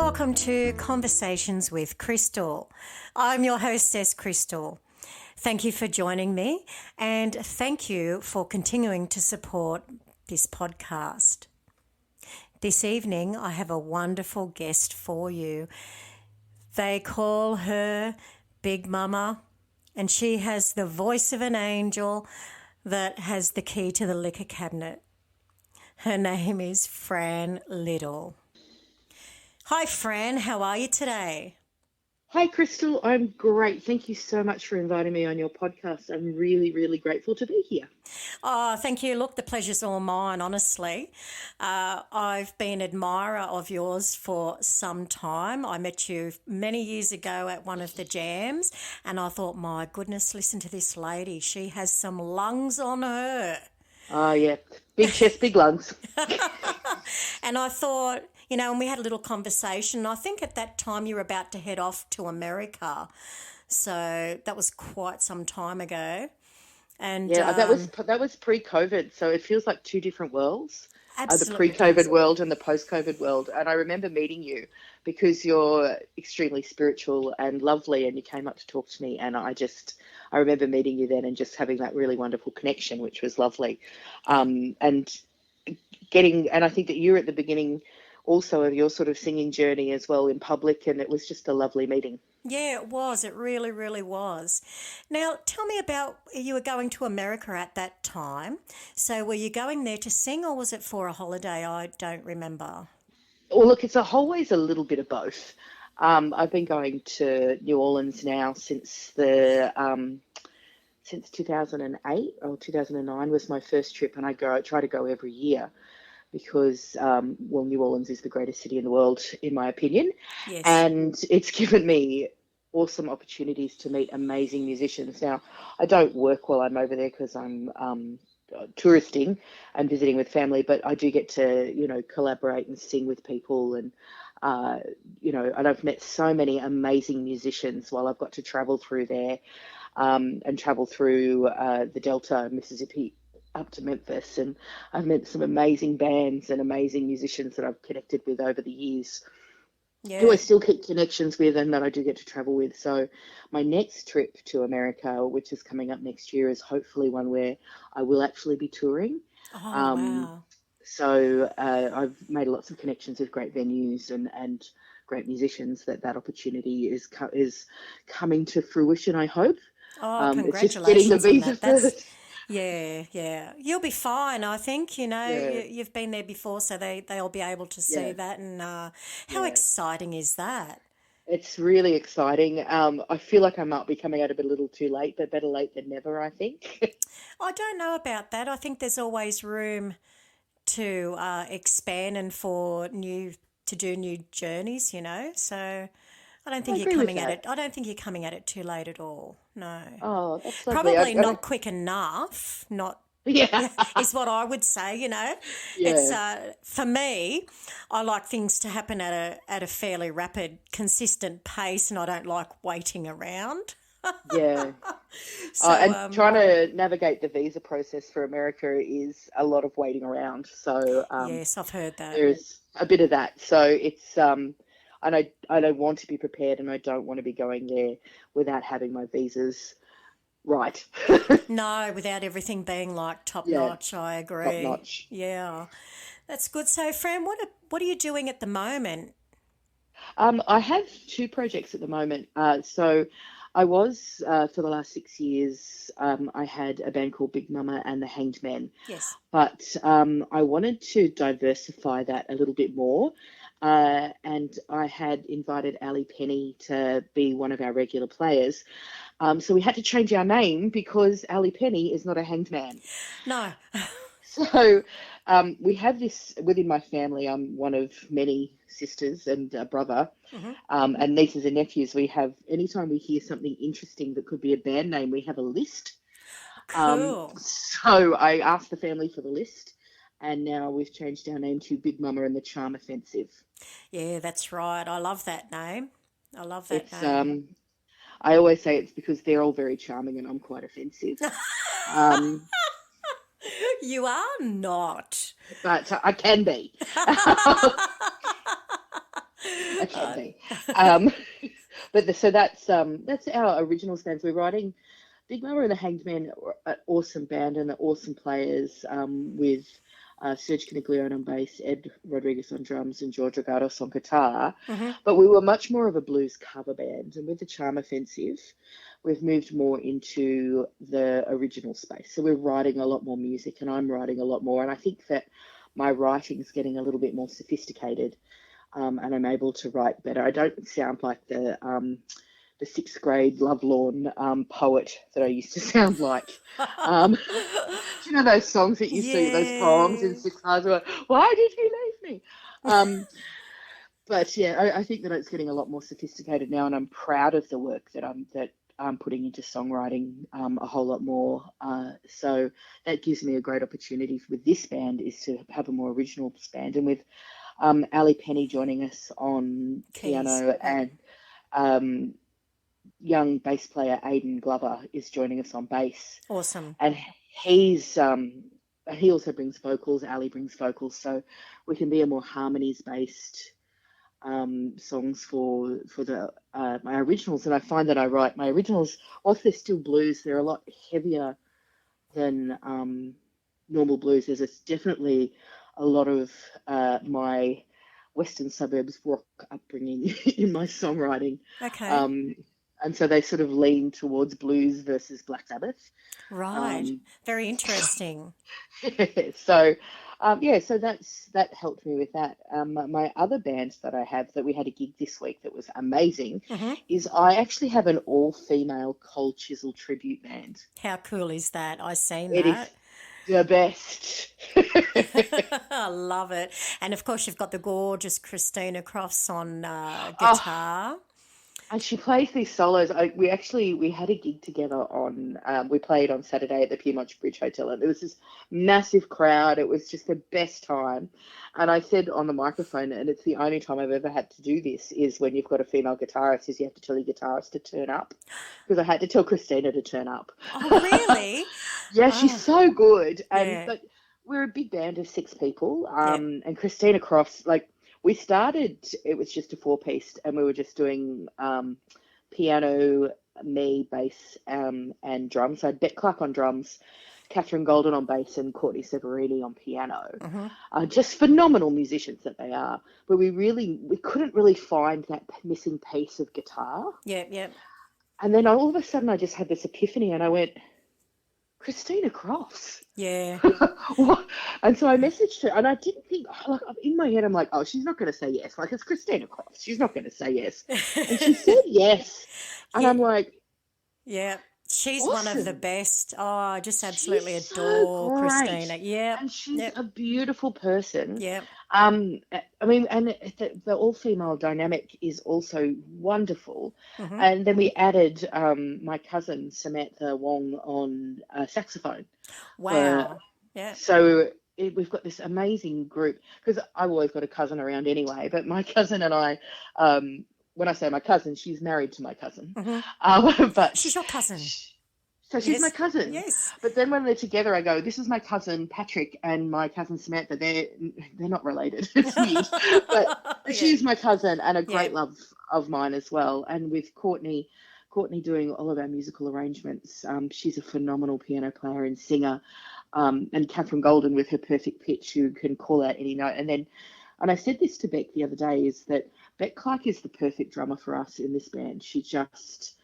Welcome to Conversations with Crystal. I'm your hostess, Crystal. Thank you for joining me, and thank you for continuing to support this podcast. This evening, I have a wonderful guest for you. They call her Big Mama, and she has the voice of an angel that has the key to the liquor cabinet. Her name is Fran Liddle. Hi, Fran. How are you today? Hi, Crystal. I'm great. Thank you so much for inviting me on your podcast. I'm really, really grateful to be here. Oh, thank you. Look, the pleasure's all mine, honestly. I've been an admirer of yours for some time. I met you many years ago at one of the jams, and I thought, my goodness, listen to this lady. She has some lungs on her. Oh, yeah. Big chest, big lungs. And I thought, and we had a little conversation. I think at that time you were about to head off to America. So that was quite some time ago. And yeah, that was pre-COVID. So it feels like two different worlds. Absolutely. The pre-COVID world and the post-COVID world. And I remember meeting you because you're extremely spiritual and lovely, and you came up to talk to me. And I remember meeting you then and just having that really wonderful connection, which was lovely. And I think that you were at the beginning also of your sort of singing journey as well in public, and it was just a lovely meeting. Yeah, it was. It really, really was. Now, tell me about, you were going to America at that time. So were you going there to sing, or was it for a holiday? I don't remember. Well, look, it's always a little bit of both. I've been going to New Orleans now since 2008 or 2009 was my first trip, and I try to go every year. Because, New Orleans is the greatest city in the world, in my opinion. Yes. And it's given me awesome opportunities to meet amazing musicians. Now, I don't work while I'm over there because I'm touristing and visiting with family, but I do get to, collaborate and sing with people. And, and I've met so many amazing musicians while I've got to travel through there and travel through the Delta, Mississippi, up to Memphis, and I've met some amazing bands and amazing musicians that I've connected with over the years, who I still keep connections with and that I do get to travel with. So my next trip to America, which is coming up next year, is hopefully one where I will actually be touring. Oh, wow. So I've made lots of connections with great venues and great musicians that opportunity is coming to fruition, I hope. Oh, congratulations it's just getting the visa on that. first. Yeah. You'll be fine, I think. You've been there before, so they'll be able to see that. And how exciting is that? It's really exciting. I feel like I might be coming out a little too late, but better late than never, I think. I don't know about that. I think there's always room to expand and to do new journeys, So I don't think you're coming at it. I don't think you're coming at it too late at all. No. Oh, that's lovely. Probably not quick enough. Is what I would say. Yeah. It's for me. I like things to happen at a fairly rapid, consistent pace, and I don't like waiting around. Yeah. So, trying to navigate the visa process for America is a lot of waiting around. So yes, I've heard that. There's a bit of that. So it's and I don't want to be prepared, and I don't want to be going there without having my visas right. No, without everything being like top notch. I agree. Top notch. Yeah, that's good. So, Fran, what are you doing at the moment? I have two projects at the moment. So I was for the last 6 years. I had a band called Big Mama and the Hanged Men. Yes. But I wanted to diversify that a little bit more. And I had invited Ali Penny to be one of our regular players. So we had to change our name because Ali Penny is not a hanged man. No. So we have this within my family. I'm one of many sisters and a brother, and nieces and nephews. We have, anytime we hear something interesting that could be a band name, we have a list. Cool. So I asked the family for the list. And now we've changed our name to Big Mama and the Charm Offensive. Yeah, that's right. I love that name. Name. I always say it's because they're all very charming and I'm quite offensive. You are not. But I can be. I can be. Um, so that's our original stands. We're writing Big Mama and the Hanged Men, are an awesome band and they're awesome players, with Serge Caniglione on bass, Ed Rodriguez on drums, and George Regatos on guitar. Mm-hmm. But we were much more of a blues cover band. And with the Charm Offensive, we've moved more into the original space. So we're writing a lot more music and I'm writing a lot more. And I think that my writing's getting a little bit more sophisticated, and I'm able to write better. I don't sound like the sixth grade lovelorn poet that I used to sound like. Do you know those songs that you see, those poems in sixth class? Why did he leave me? But yeah, I think that it's getting a lot more sophisticated now, and I'm proud of the work that I'm putting into songwriting, a whole lot more. So that gives me a great opportunity with this band, is to have a more original band, and with Ali Penny joining us on piano, and young bass player Aidan Glover is joining us on bass. Awesome. And he also brings vocals. Ali brings vocals, so we can be a more harmonies based songs for my originals. And I find that I write my originals, whilst they're still blues, they're a lot heavier than normal blues. There's definitely a lot of my Western suburbs rock upbringing in my songwriting. Okay. And so they sort of lean towards blues versus Black Sabbath. Right. Very interesting. So, so that helped me with that. My other bands that I have, that we had a gig this week that was amazing, is I actually have an all-female Cold Chisel tribute band. How cool is that? I've seen It that. is the best. I love it. And of course, you've got the gorgeous Christina Crofts on guitar. And she plays these solos. We had a gig together we played on Saturday at the Pyrmont Bridge Hotel, and there was this massive crowd. It was just the best time. And I said on the microphone, and it's the only time I've ever had to do this, is when you've got a female guitarist, is you have to tell your guitarist to turn up. Because I had to tell Christina to turn up. Oh, really? Yeah, she's so good. Yeah. But we're a big band of 6 people. And Christina Crofts, we started, it was just a 4-piece, and we were just doing piano, me, bass, and drums. So I had Bet Clark on drums, Catherine Golden on bass, and Courtney Severini on piano. Just phenomenal musicians that they are. But we couldn't really find that missing piece of guitar. Yeah. And then all of a sudden I just had this epiphany, and I went, Christina Crofts. Yeah. What? And so I messaged her, and I didn't think, in my head, I'm like, oh, she's not going to say yes. It's Christina Crofts. She's not going to say yes. And she said yes. And I'm like, yeah. She's awesome. One of the best. Oh, I just absolutely She's adore so great. Christina. Yeah. And she's a beautiful person. Yeah. I mean, and the all-female dynamic is also wonderful. And then we added my cousin Samantha Wong on saxophone. Wow. Yeah. So we've got this amazing group, because I've always got a cousin around anyway. But my cousin and I, when I say my cousin, she's married to my cousin. But she's your cousin. So she's my cousin. Yes. But then when they're together, I go, this is my cousin Patrick and my cousin Samantha. They're not related. It's weird. But she's my cousin and a great love of mine as well. And with Courtney doing all of our musical arrangements, she's a phenomenal piano player and singer. And Catherine Golden with her perfect pitch, who can call out any note. And I said this to Beck the other day, is that Beck Clark is the perfect drummer for us in this band. She just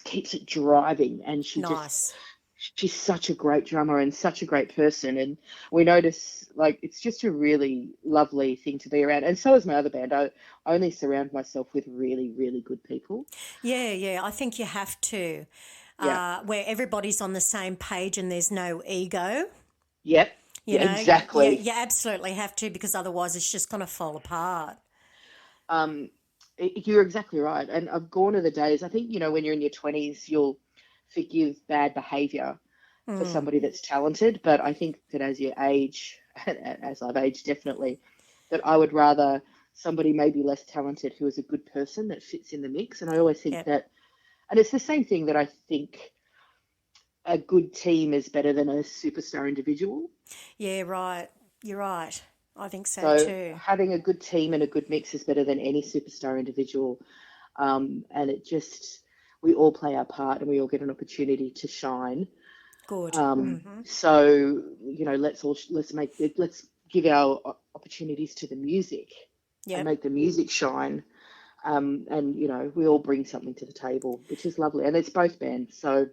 keeps it driving, and she's such a great drummer and such a great person. And we notice, it's just a really lovely thing to be around. And so is my other band. I only surround myself with really, really good people. Yeah. I think you have to, where everybody's on the same page and there's no ego. Yep. You know, exactly. You absolutely have to, because otherwise it's just going to fall apart. You're exactly right. And I've gone to the days, I think, when you're in your 20s, you'll forgive bad behaviour for somebody that's talented. But I think that as you age, as I've aged definitely, that I would rather somebody maybe less talented who is a good person that fits in the mix. And I always think that, and it's the same thing that I think a good team is better than a superstar individual. Yeah, right. You're right. I think so So too. having a good team and a good mix is better than any superstar individual. And it just, we all play our part and we all get an opportunity to shine. Good. So, let's give our opportunities to the music and Yep. make the music shine. And, we all bring something to the table, which is lovely. And it's both bands. So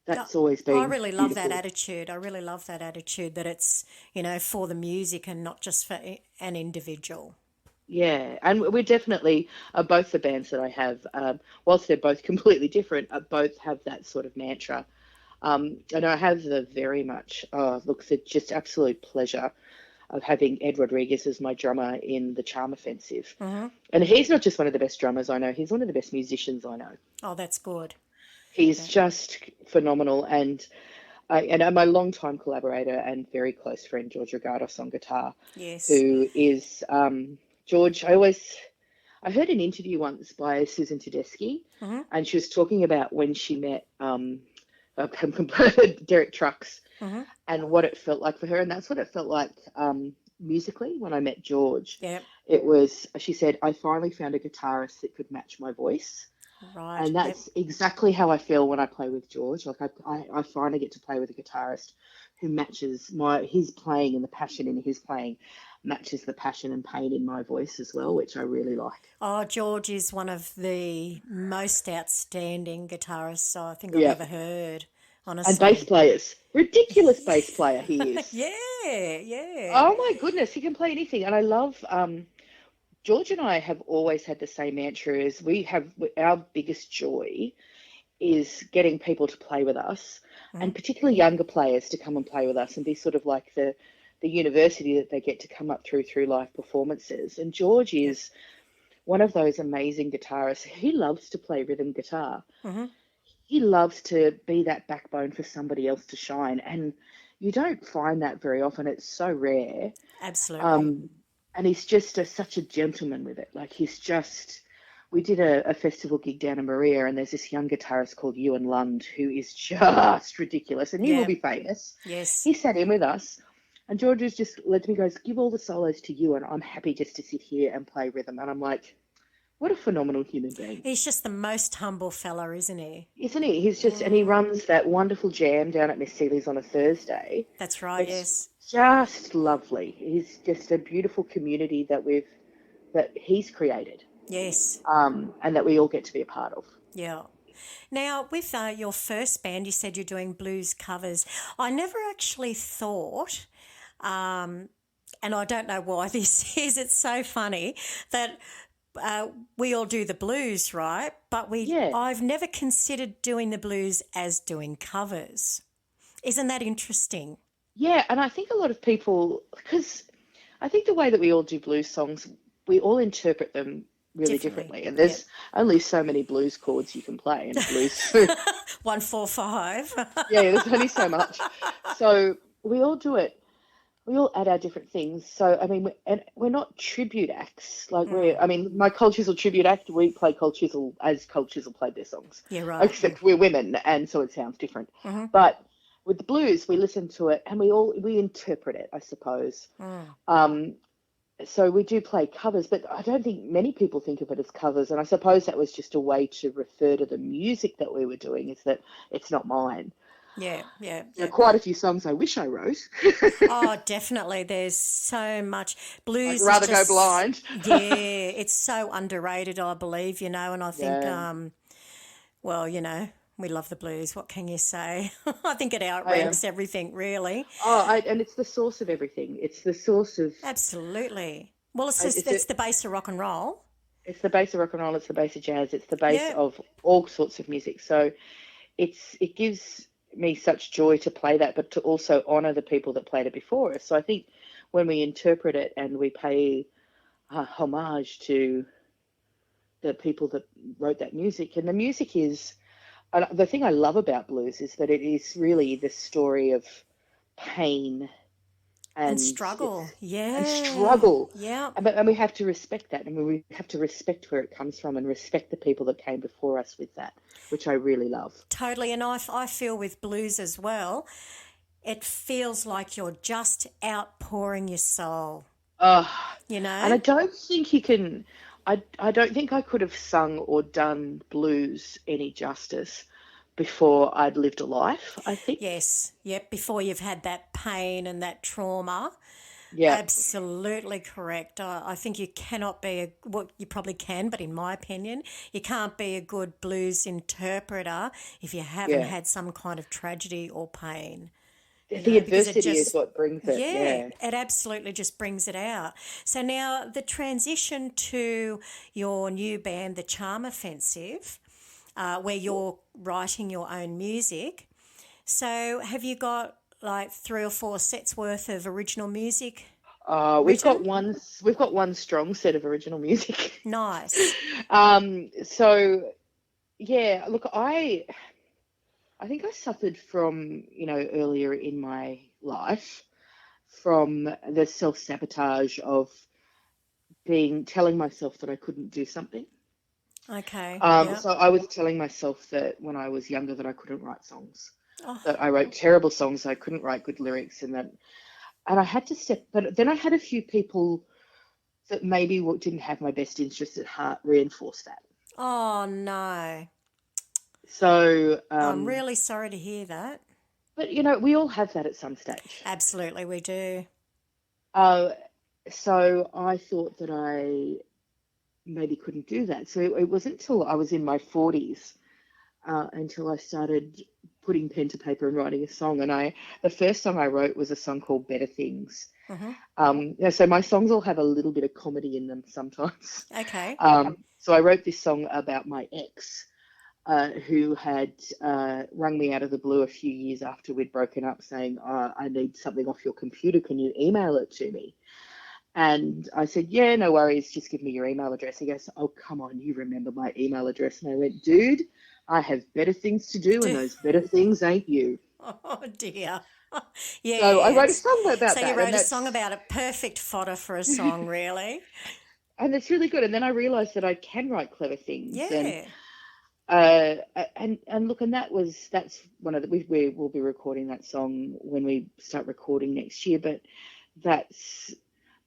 No, that's always I been really love that beautiful. attitude. I really love that attitude that it's, for the music and not just for an individual. Yeah, and we're definitely both the bands that I have, whilst they're both completely different, both have that sort of mantra. And I have the very much, look, the just absolute pleasure of having Ed Rodriguez as my drummer in the Charm Offensive. And he's not just one of the best drummers I know, he's one of the best musicians I know. Oh, that's good. He's Yeah. just phenomenal. And my longtime collaborator and very close friend, George Regatos on guitar, Yes. who is George. I heard an interview once by Susan Tedeschi, and she was talking about when she met Derek Trucks and what it felt like for her, and that's what it felt like musically when I met George. Yep. It was, she said, I finally found a guitarist that could match my voice. Right. And Yep. that's exactly how I feel when I play with George. Like I finally get to play with a guitarist who matches his playing, and the passion in his playing matches the passion and pain in my voice as well, which I really like. Oh, George is one of the most outstanding guitarists I think I've Yeah. ever heard, And bass honestly. players. Ridiculous bass player he is. Yeah, yeah. Oh my goodness, he can play anything. And I love George and I have always had the same mantra as we have our biggest joy is getting people to play with us, and particularly younger players to come and play with us and be sort of like the university that they get to come up through live performances. And George Yep. is one of those amazing guitarists. He loves to play rhythm guitar. He loves to be that backbone for somebody else to shine, and you don't find that very often. It's so rare. Absolutely. And he's just such a gentleman with it. Like we did a festival gig down in Maria, and there's this young guitarist called Ewan Lund who is just ridiculous, and he will Yeah. be famous. Yes. He sat in with us, and George has just let me go, give all the solos to you, and I'm happy just to sit here and play rhythm. And I'm like, what a phenomenal human being. He's just the most humble fella, isn't he? Isn't he? He's just, and he runs that wonderful jam down at Miss Seeley's on a Thursday. That's right, It's yes. just lovely. He's just a beautiful community that he's created. Yes. And that we all get to be a part of. Yeah. Now, with your first band, you said you're doing blues covers. I never actually thought, and I don't know why this is, it's so funny, that we all do the blues, right? But Yeah. I've never considered doing the blues as doing covers. Isn't that interesting? Yeah, and I think a lot of people, because I think the way that we all do blues songs, we all interpret them really differently. And there's only so many blues chords you can play in a blues. 1, 4, 5. Yeah, there's only so much. So we all do it. We all add our different things. So, I mean, and we're not tribute acts. Like my Cold Chisel tribute act, we play Cold Chisel as Cold Chisel played their songs. Yeah, right. Except we're women, and so it sounds different. But with the blues, we listen to it and we interpret it, I suppose. So we do play covers, but I don't think many people think of it as covers. And I suppose that was just a way to refer to the music that we were doing, is that it's not mine. Yeah. There are quite a few songs I wish I wrote. Oh, definitely. There's so much. Blues I'd rather is just, go blind. Yeah, it's so underrated, I believe, and I think, we love the blues. What can you say? I think it outranks everything, really. And it's the source of everything. It's the source of... Absolutely. Well, it's the base of rock and roll. It's the base of rock and roll. It's the base of jazz. It's the base of all sorts of music. So it gives me such joy to play that, but to also honour the people that played it before us. So I think when we interpret it and we pay homage to the people that wrote that music, and the music is... the thing I love about blues is that it is really the story of pain and struggle. Yeah. And struggle. Yeah. And we have to respect that. And we have to respect where it comes from and respect the people that came before us with that, which I really love. Totally. And I feel with blues as well, it feels like you're just outpouring your soul, Uh, you and I know? don't think you can, I don't think I could have sung or done blues any justice before I'd lived a life, I think. Yes, yep, before you've had that pain and that trauma. Yeah, Absolutely correct. I think you cannot be well, you probably can, but in my opinion, you can't be a good blues interpreter if you haven't yeah. had some kind of tragedy or pain, The because it adversity is just, what brings it. yeah, Yeah. it absolutely just brings it out. So now the transition to your new band, The Charm Offensive, where you're writing your own music. So have you got like 3 or 4 sets worth of original music written? We've got one strong set of original music. Nice. So yeah, look, I think I suffered from, earlier in my life from the self-sabotage of telling myself that I couldn't do something. Okay. Yeah. So I was telling myself that when I was younger that I couldn't write songs, Oh, that I wrote terrible songs, I couldn't write good lyrics, and I had to but then I had a few people that maybe didn't have my best interest at heart reinforce that. oh no. So, I'm really sorry to hear that. but we all have that at some stage. Absolutely, we do. Uh, so I thought that I maybe couldn't do that. So it wasn't until I was in my 40s until I started putting pen to paper and writing a song. And the first song I wrote was a song called Better Things. Hmm. So my songs all have a little bit of comedy in them sometimes. Okay. So I wrote this song about my ex, who had rung me out of the blue a few years after we'd broken up, saying, I need something off your computer. Can you email it to me? And I said, yeah, no worries. Just give me your email address. He goes, oh, come on, you remember my email address. And I went, dude, I have better things to do, and Do those better things ain't you. oh dear. So I wrote a Yes. song So about you that, wrote a song about it. Perfect fodder for a song, really. and it's really good. And then I realized that I can write clever things, Yeah. uh, and look, and that's one of the we will be recording that song when we start recording next year. But that's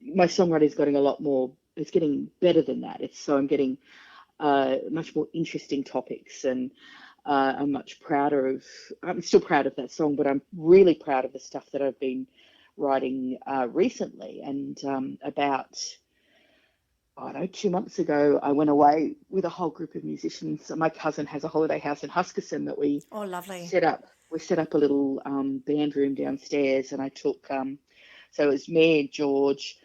my songwriting's getting a lot more. It's getting better than that. I'm getting much more interesting topics, and I'm still proud of that song, but I'm really proud of the stuff that I've been writing recently. And about, I don't know, 2 months ago, I went away with a whole group of musicians. So my cousin has a holiday house in Huskisson that we Oh, lovely. set up. We set up a little band room downstairs, and I took, so it was me and George,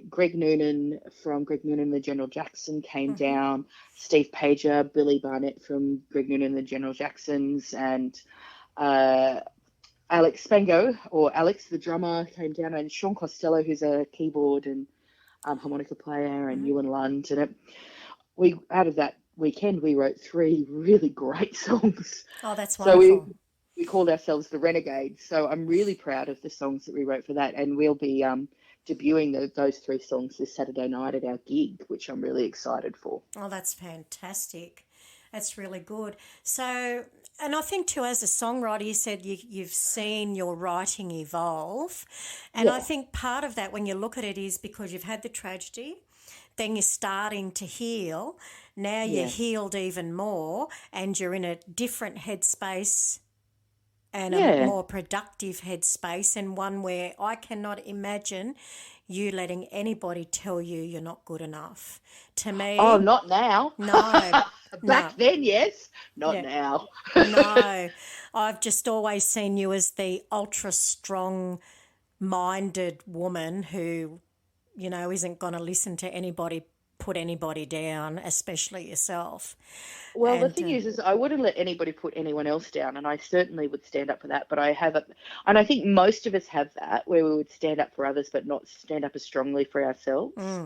Greg Noonan from Greg Noonan and the General Jackson came Hmm. down, Steve Pager, Billy Barnett from Greg Noonan and the General Jacksons, and uh, Alex Spango, or Alex, the drummer, came down, and Sean Costello, who's a keyboard and harmonica player, and Hmm. Ewan Lund. And we, out of that weekend, we wrote 3 really great songs. Oh, that's So we wonderful. we called ourselves the Renegades. So I'm really proud of the songs that we wrote for that, and we'll be debuting those 3 songs this Saturday night at our gig, which I'm really excited for. Oh, that's fantastic. That's really good. So, and I think too, as a songwriter, you said you've seen your writing evolve. And I Yeah, think part of that, when you look at it, is because you've had the tragedy, then you're starting to heal. Now you're yeah, healed even more, and you're in a different headspace and a yeah. more productive headspace, and one where I cannot imagine you letting anybody tell you you're not good enough. To Oh, me, not now. no, no, Back then, yes. Not yeah, now. no. I've just always seen you as the ultra strong minded woman who, isn't going to listen to anybody put anybody down, especially yourself. Well, the And thing is I wouldn't let anybody put anyone else down, and I certainly would stand up for that. But I have it, and I think most of us have that, where we would stand up for others, but not stand up as strongly for ourselves.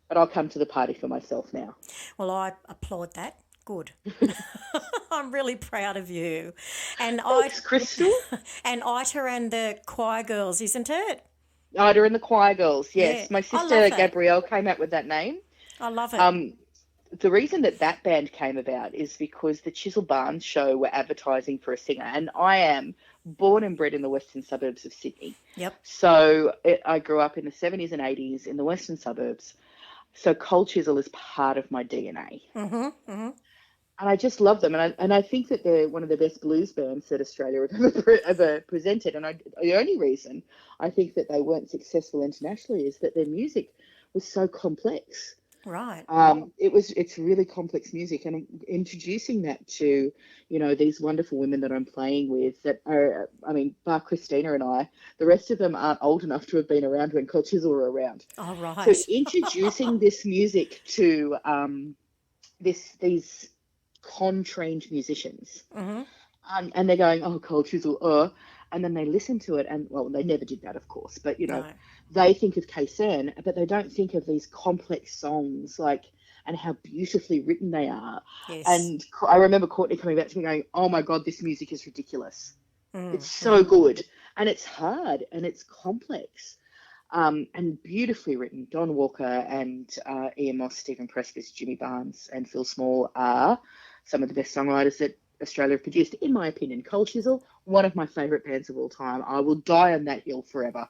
But I'll come to the party for myself now. well, I applaud that. Good. I'm really proud of you. And I Thanks, Crystal. and Ita and the choir girls, isn't it? Ida and the Choir Girls. Yeah. Yes, my I love sister that. Gabrielle came out with that name. I love it. Um, the reason that band came about is because the Chisel Barnes show were advertising for a singer, and I am born and bred in the western suburbs of Sydney. Yep. So I grew up in the 70s and 80s in the western suburbs. So Cold Chisel is part of my DNA. Mm-hmm. Mm-hmm. And I just love them. And I think that they're one of the best blues bands that Australia have ever presented. And the only reason I think that they weren't successful internationally is that their music was so complex. Right. It's really complex music, and introducing that to, these wonderful women that I'm playing with that are, bar Christina and I, the rest of them aren't old enough to have been around when Cold Chisel were around. Oh, right. So introducing this music to these con-trained musicians, Mm-hmm. and they're going, oh, Cold Chisel, and then they listen to it, and well, they never did that, of course, but No. they think of Kaysen, but they don't think of these complex songs and how beautifully written they are. Yes. And I remember Courtney coming back to me going, oh my God, this music is ridiculous. Mm. It's so good, and it's hard, and it's complex, and beautifully written. Don Walker and Ian Moss, Stephen Preskis, Jimmy Barnes, and Phil Small are some of the best songwriters that Australia have produced, in my opinion. Cold Chisel, one of my favourite bands of all time. I will die on that hill forever.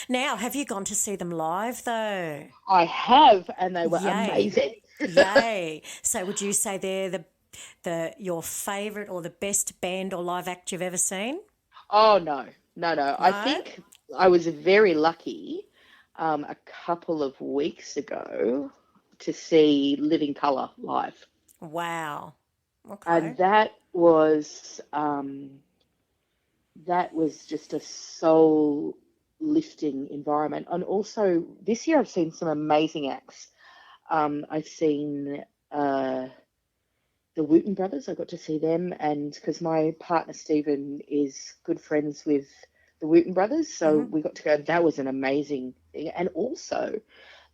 Now, have you gone to see them live, though? I have, and they were Yay. amazing. Yay. So would you say they're your favourite or the best band or live act you've ever seen? Oh, no. I think I was very lucky a couple of weeks ago to see Living Colour live. Wow. Okay. And that was just a soul lifting environment. And also this year I've seen some amazing acts. I've seen the Wooten Brothers. I got to see them, and because my partner Stephen is good friends with the Wooten Brothers, so we got to go. That was an amazing thing. And also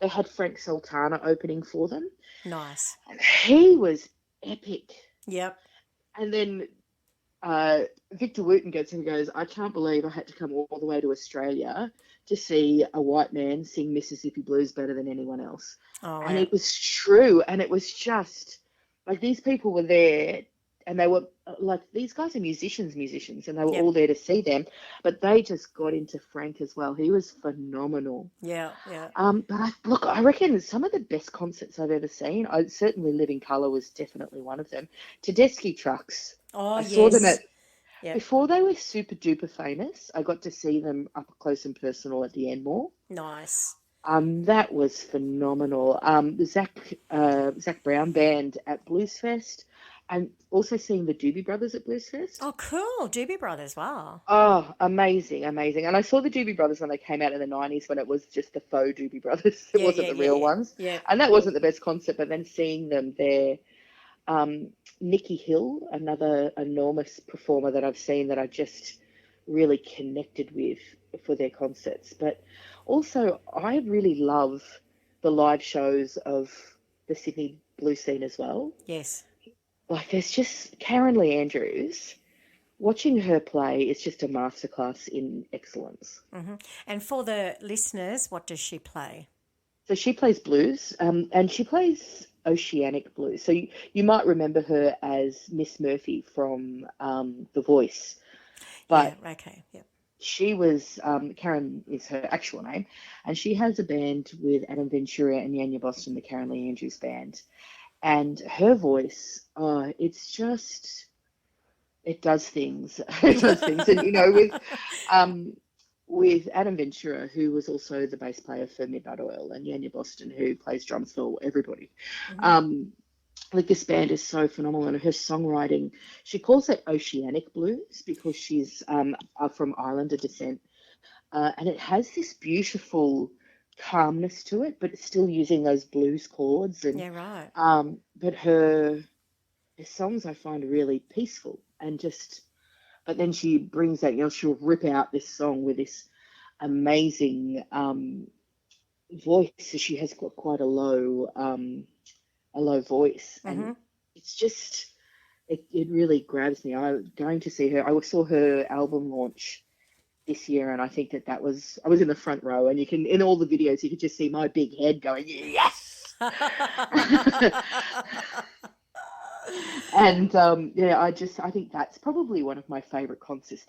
they had Frank Sultana opening for them. Nice. And he was epic. Yep. And then Victor Wooten gets and goes, I can't believe I had to come all the way to Australia to see a white man sing Mississippi Blues better than anyone else. Oh, wow. And it was true. And it was just like these people were there, and they were like, these guys are musicians, and they were all there to see them. But they just got into Frank as well. He was phenomenal. Yeah, yeah. But I reckon some of the best concerts I've ever seen, certainly Living Colour was definitely one of them. Tedeschi Trucks. Oh, I yes. saw them before they were super duper famous. I got to see them up close and personal at the Enmore. Nice. That was phenomenal. The Zach Brown band at Bluesfest, and also seeing the Doobie Brothers at Bluesfest. Oh, cool. Doobie Brothers. Wow. Oh, amazing. And I saw the Doobie Brothers when they came out in the 90s, when it was just the faux Doobie Brothers. It wasn't the real ones. Yeah. And that wasn't the best concert, but then seeing them there, Nikki Hill, another enormous performer that I've seen that I just really connected with for their concerts. But also, I really love the live shows of the Sydney blues scene as well. Yes. Like, there's just Karen Lee Andrews. Watching her play is just a masterclass in excellence. Mm-hmm. And for the listeners, what does she play? So she plays blues, and she plays oceanic blues. So you might remember her as Miss Murphy from The Voice. But yeah, okay, yeah. She was, Karen is her actual name, and she has a band with Adam Ventura and Yanya Boston, the Karen Lee Andrews band. And her voice, it's just, it does things. It does things. And, with Adam Ventura, who was also the bass player for Midnight Oil, and Yanya Boston, who plays drums for everybody. Mm-hmm. Like, this band is so phenomenal, and her songwriting, she calls it oceanic blues because she's from Islander descent, and it has this beautiful calmness to it, but it's still using those blues chords. And yeah, right. But her songs I find really peaceful, and just, but then she brings that, she'll rip out this song with this amazing voice. So she has got quite a low voice, and it's just, it really grabs me. I'm going to see her. I saw her album launch this year, and I think I was in the front row, and in all the videos, you could just see my big head going, yes. And I think that's probably one of my favourite concerts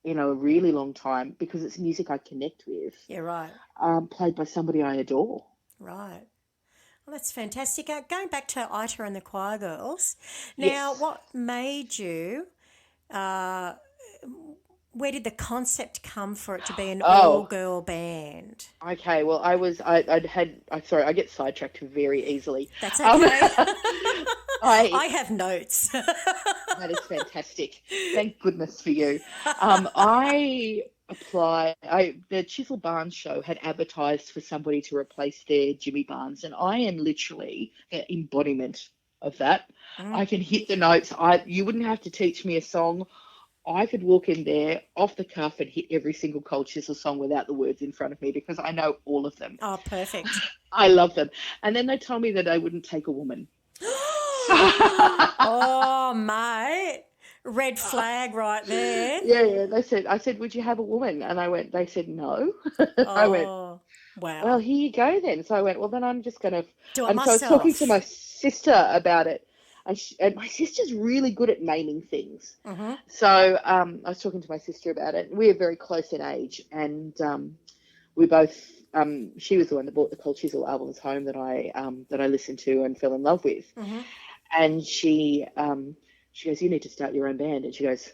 in a really long time because it's music I connect with, Yeah, right. played by somebody I adore. Right. Well, that's fantastic. Going back to Ita and the Choir Girls, now Yes. what made you, uh, where did the concept come for it to be an Oh, all-girl band? okay. Well, sorry, I get sidetracked very easily. That's Um, okay. I I have notes. That is fantastic. Thank goodness for you. I applied. The Chisel Barnes show had advertised for somebody to replace their Jimmy Barnes, and I am literally the embodiment of that. I can hit the notes. You wouldn't have to teach me a song. I could walk in there off the cuff and hit every single Cold Chisel song without the words in front of me because I know all of them. Oh, perfect. I love them. And then they told me that they wouldn't take a woman. Oh, mate. Red flag right there. Yeah. I said, would you have a woman? And they said no. I went, Oh, well, wow. here you go then. So I went, well, then I'm just going to. Do it And so I was talking to myself. my sister about it. And my sister's really good at naming things. Mm-hmm. So I was talking to my sister about it. We're very close in age. And we both, she was the one that brought the Cold Chisel albums home that I listened to and fell in love with. Mm-hmm. And she goes, you need to start your own band. And she goes,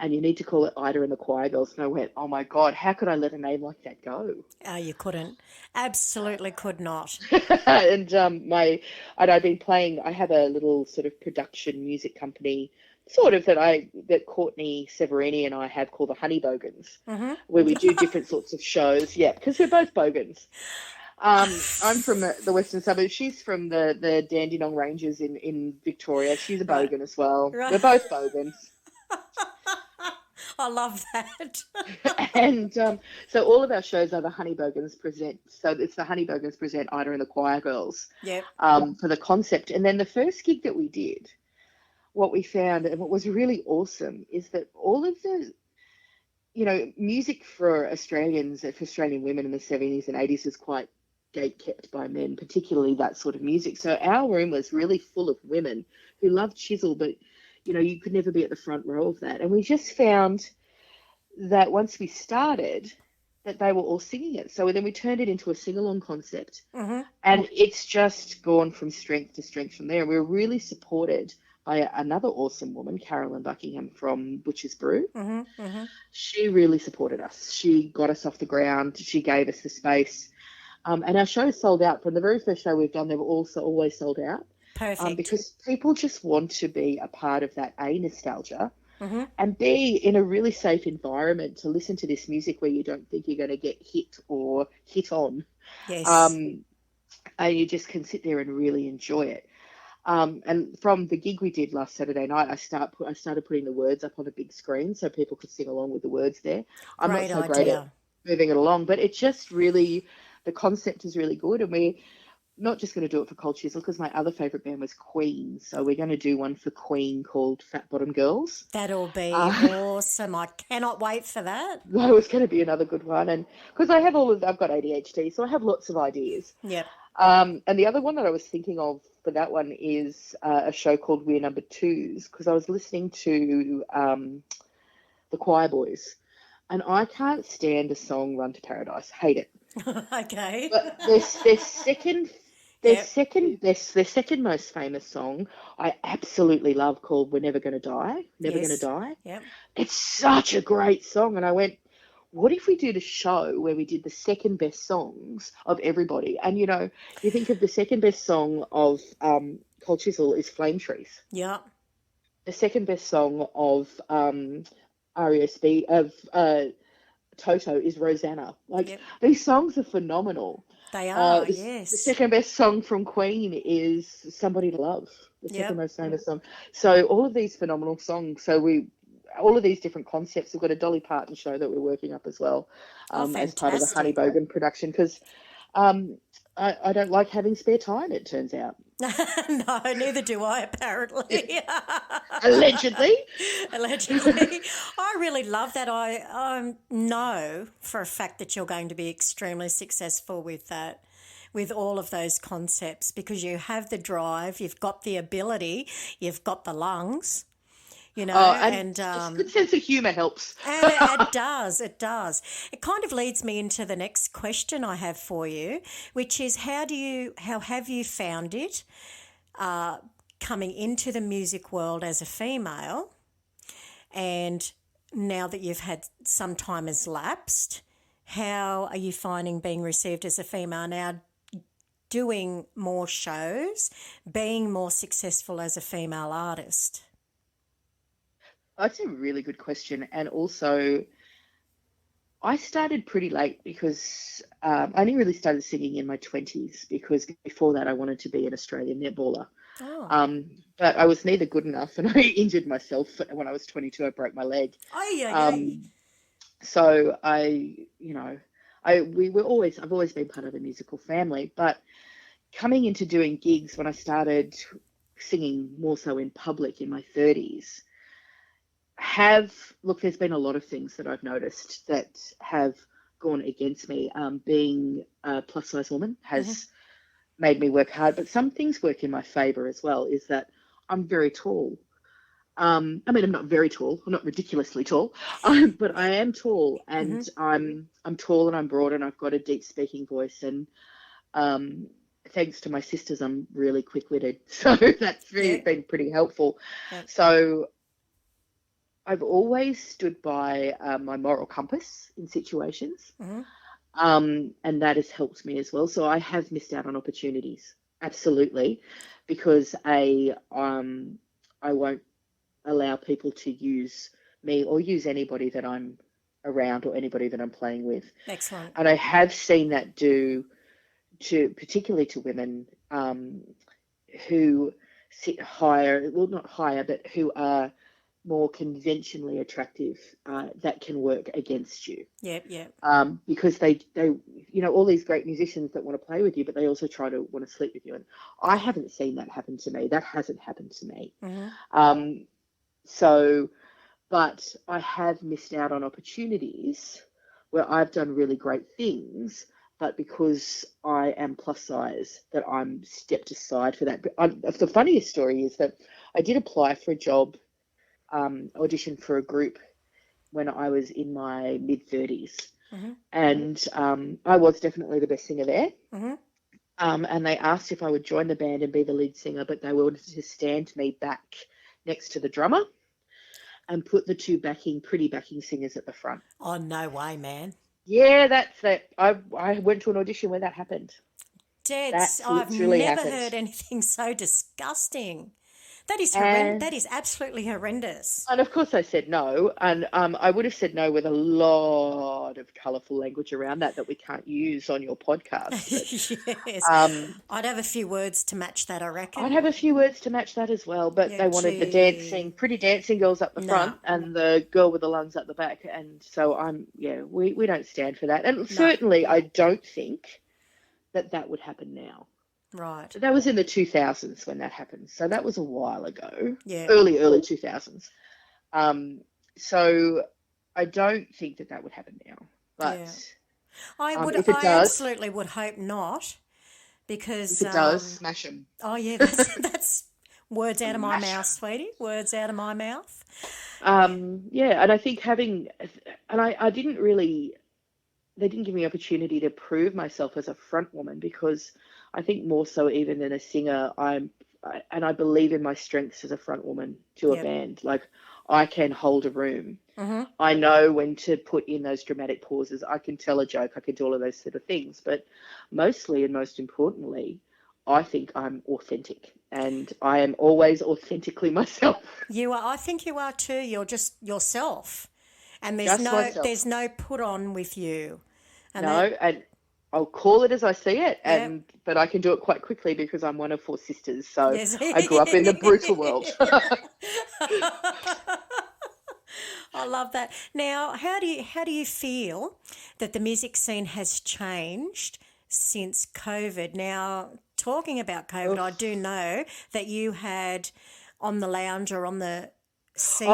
and you need to call it Ida and the Choir Girls. And I went, oh my God, how could I let a name like that go? You couldn't. Absolutely could not. And I'd been playing. I have a little sort of production music company, sort of that Courtney Severini and I have called the Honey Bogans, Mm-hmm. where we do different sorts of shows. Yeah, because we're both Bogans. I'm from the western suburbs. She's from the Dandenong Ranges in Victoria. She's a Right. bogan as well. Right. We're both bogans. I love that. And so all of our shows are the Honey Bogans present. So it's the Honey Bogans present Ida and the Choir Girls Yep. for the concept. And then the first gig that we did, what we found and what was really awesome is that all of the, music for Australians, for Australian women in the 70s and 80s was quite gate-kept by men, particularly that sort of music. So our room was really full of women who loved Chisel, but, you could never be at the front row of that. And we just found that once we started, that they were all singing it. So then we turned it into a sing-along concept. Mm-hmm. And it's just gone from strength to strength from there. We were really supported by another awesome woman, Carolyn Buckingham from Butcher's Brew. Mm-hmm. Mm-hmm. She really supported us. She got us off the ground. She gave us the space. And our shows sold out. From the very first show we've done, they've also always sold out. Perfect. Because people just want to be a part of that nostalgia Mm-hmm. and be in a really safe environment to listen to this music where you don't think you're going to get hit or hit on. Yes. And you just can sit there and really enjoy it. And from the gig we did last Saturday night, I started putting the words up on a big screen so people could sing along with the words there. I'm Great not so great idea. at moving it along, but it just really, the concept is really good. And we're not just going to do it for Cold Chisel because my other favourite band was Queen. So we're going to do one for Queen called Fat Bottom Girls. That'll be awesome. I cannot wait for that. That was going to be another good one. And because I've got ADHD, so I have lots of ideas. Yep. And the other one that I was thinking of for that one is a show called We're Number Twos, because I was listening to the Choir Boys, and I can't stand the song Run to Paradise. Hate it. Okay. But their second most famous song I absolutely love, called We're Never Gonna Die. Never Gonna Die. Yep. It's such a great song. And I went, what if we did a show where we did the second best songs of everybody? And, you think of the second best song of Cold Chisel is Flame Trees. Yep. The second best song of Toto is Rosanna. These songs are phenomenal. They are, The yes. second best song from Queen is Somebody to Love, the second Yep. most famous song. So all of these phenomenal songs. So all of these different concepts. We've got a Dolly Parton show that we're working up as well, as part of the Honey fantastic. Bogan production, because I don't like having spare time, it turns out. No, neither do I, apparently. Allegedly. Allegedly. I really love that. I know for a fact that you're going to be extremely successful with that. with all of those concepts because you have the drive, you've got the ability, you've got the lungs, And just good sense of humour helps. And it does. It does. It kind of leads me into the next question I have for you, which is how have you found it coming into the music world as a female, and now that you've had some time has lapsed, how are you finding being received as a female now, doing more shows, being more successful as a female artist? That's a really good question. And also, I started pretty late because I only really started singing in my 20s because before that I wanted to be an Australian netballer. Oh. But I was neither good enough and I injured myself when I was 22. I broke my leg. Oh, yeah. So I've always been part of a musical family, but coming into doing gigs when I started singing more so in public in my 30s, there's been a lot of things that I've noticed that have gone against me. Being a plus size woman has made me work hard, but some things work in my favor as well, is that I'm very tall. I'm not very tall. I'm not ridiculously tall, but I am tall, and I'm tall and I'm broad and I've got a deep speaking voice, and thanks to my sisters, I'm really quick-witted. So that's been pretty helpful. Yeah. So I've always stood by my moral compass in situations, and that has helped me as well. So I have missed out on opportunities, absolutely, because I won't allow people to use me or use anybody that I'm around or anybody that I'm playing with. Excellent. And I have seen that particularly to women who sit higher, well, not higher, but who are more conventionally attractive, that can work against you. Yep. Because they all these great musicians that want to play with you, but they also want to sleep with you. And I haven't seen that happen to me. That hasn't happened to me. But I have missed out on opportunities where I've done really great things, but because I am plus size, that I'm stepped aside for that. But the funniest story is that I did apply for a job, audition for a group when I was in my mid-30s. And I was definitely the best singer there. And they asked if I would join the band and be the lead singer, but they wanted to stand me back next to the drummer and put the two pretty backing singers at the front. Oh, no way, man. Yeah, that's it. I went to an audition where that happened. I've never heard anything so disgusting. That is absolutely horrendous. And of course I said no. And I would have said no with a lot of colourful language around that we can't use on your podcast. But, yes. I'd have a few words to match that, I reckon. I'd have a few words to match that as well. But they wanted the pretty dancing girls up the front and the girl with the lungs at the back. And so we don't stand for that. And certainly I don't think that would happen now. Right. That was in the 2000s when that happened. So that was a while ago. Yeah. Early 2000s. So I don't think that would happen now. But I absolutely would hope not, because if it does, smash them. Oh yeah, that's words out of my mouth, sweetie. Words out of my mouth. And I think I didn't really. They didn't give me opportunity to prove myself as a front woman, because I think more so even than a singer, I believe in my strengths as a front woman to a band. Like, I can hold a room. I know when to put in those dramatic pauses. I can tell a joke. I can do all of those sort of things. But mostly and most importantly, I think I'm authentic, and I am always authentically myself. You are. I think you are too. You're just yourself, and there's no put on with you. And and I'll call it as I see it, but I can do it quite quickly because I'm one of 4 sisters, so I grew up in the brutal world. I love that. Now, how do you feel that the music scene has changed since COVID? Now, talking about COVID, I do know that you had On the Lounge or On the Seat.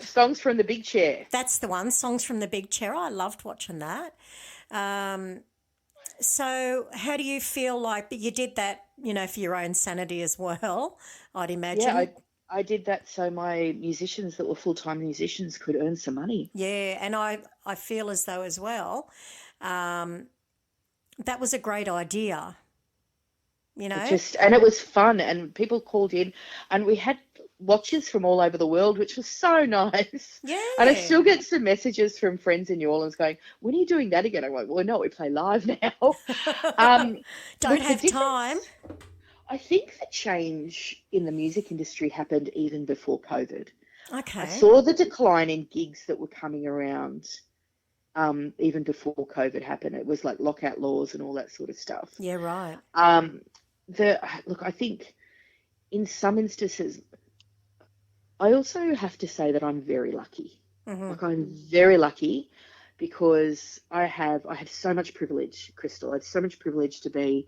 Songs from the Big Chair. That's the one, Songs from the Big Chair. I loved watching that. So how do you feel like you did that, for your own sanity as well, I'd Yeah, imagine? I did that so my musicians that were full-time musicians could earn some money. Yeah, and I feel as though as well, um, that was a great idea, you know? And it was fun, and people called in, and we had watchers from all over the world, which was so nice. And I Yeah. still get some messages from friends in New Orleans going, "When are you doing that again?" I'm like, "Well, no, we play live now." Um, Don't the have time. difference, I think the change in the music industry happened even before COVID. I Okay. saw the decline in gigs that were coming around even before COVID happened. It was like lockout laws and all that sort of stuff. Yeah, right. Um, Look, I think in some instances, I also have to say that I'm very lucky. Mm-hmm. Like I'm very lucky because I have so much privilege, Crystal. I have so much privilege to be.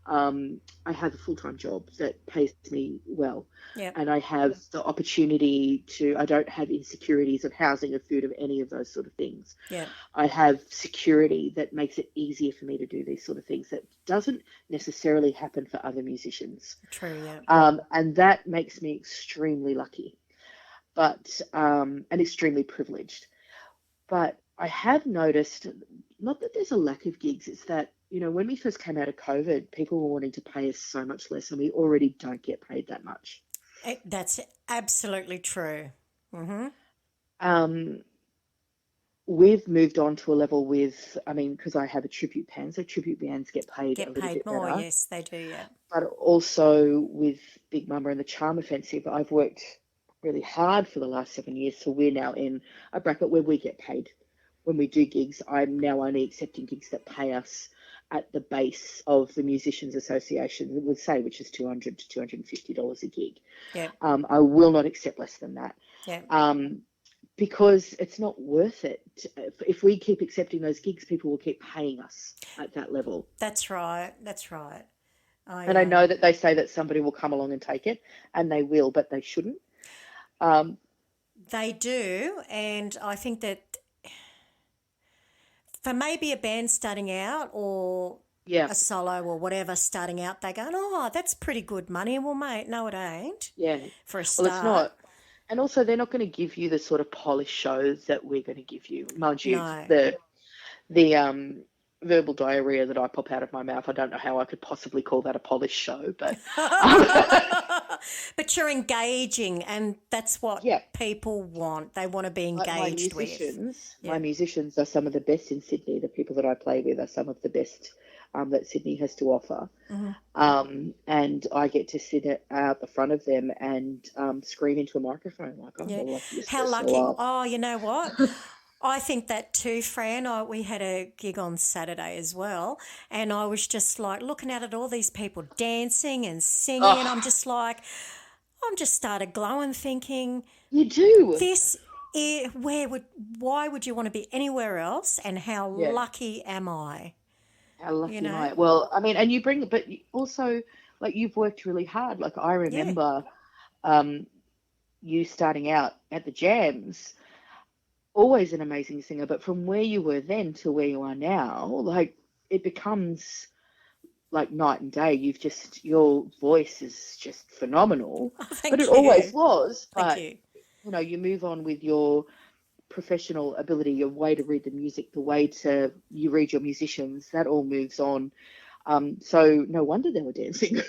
I have a full-time job that pays me well, Yep. and I have the opportunity to. I don't have insecurities of housing, of food, of any of those sort of things. Yep. I have security that makes it easier for me to do these sort of things that doesn't necessarily happen for other musicians. True, yeah. And that makes me extremely lucky, but and extremely privileged. But I have noticed, not that there's a lack of gigs, it's that, when we first came out of COVID, people were wanting to pay us so much less, and we already don't get paid that much. That's absolutely true. Mm-hmm. Um, we've moved on to a level with, I mean, because I have a tribute band, so tribute bands get paid a Get little paid bit more, better. yes, they do, yeah. But also with Big Mama and the Charm Offensive, I've worked really hard for the last 7 years, so we're now in a bracket where we get paid when we do gigs. I'm now only accepting gigs that pay us at the base of the Musicians Association would say, which is $200 to $250 a gig. Yeah, I will not accept less than that. yeah. Because it's not worth it. If we keep accepting those gigs, people will keep paying us at that level. That's right. That's right. And I know that they say that somebody will come along and take it, and they will, but they shouldn't. They do, and I think that for maybe a band starting out or Yeah, a solo or whatever starting out, they go, "Oh, that's pretty good money." Well, mate, no, it ain't yeah. for a Well, it's start. not. And also, they're not going to give you the sort of polished shows that we're going to give you. Mind you, No. the verbal diarrhea that I pop out of my mouth, I don't know how I could possibly call that a polished show, but But you're engaging, and that's what yeah. people want. They want to be Like engaged with. my Yeah. musicians are some of the best in Sydney. The people that I play with are some of the best that Sydney has to offer. And I get to sit out the front of them and scream into a microphone like I'm Yeah. the luckiest How person lucky. alive. Oh, you know what? I think that too, Fran. We had a gig on Saturday as well, and I was just like looking out at all these people dancing and singing, and Oh, I'm just started glowing, thinking, you do. this is, why would you want to be anywhere else, and how Yeah. lucky am I? How You lucky am know? I? Well, I mean, and you bring, but also, like, you've worked really hard. Like, I Yeah. remember um, you starting out at the jams, always an amazing singer, but from where you were then to where you are now, like, it becomes like night and day. Your voice is just phenomenal, Oh, but it thank always you. was. Thank But, you. you move on with your professional ability, your way to read the music, the way to you read your musicians, that all moves on. So no wonder they were dancing.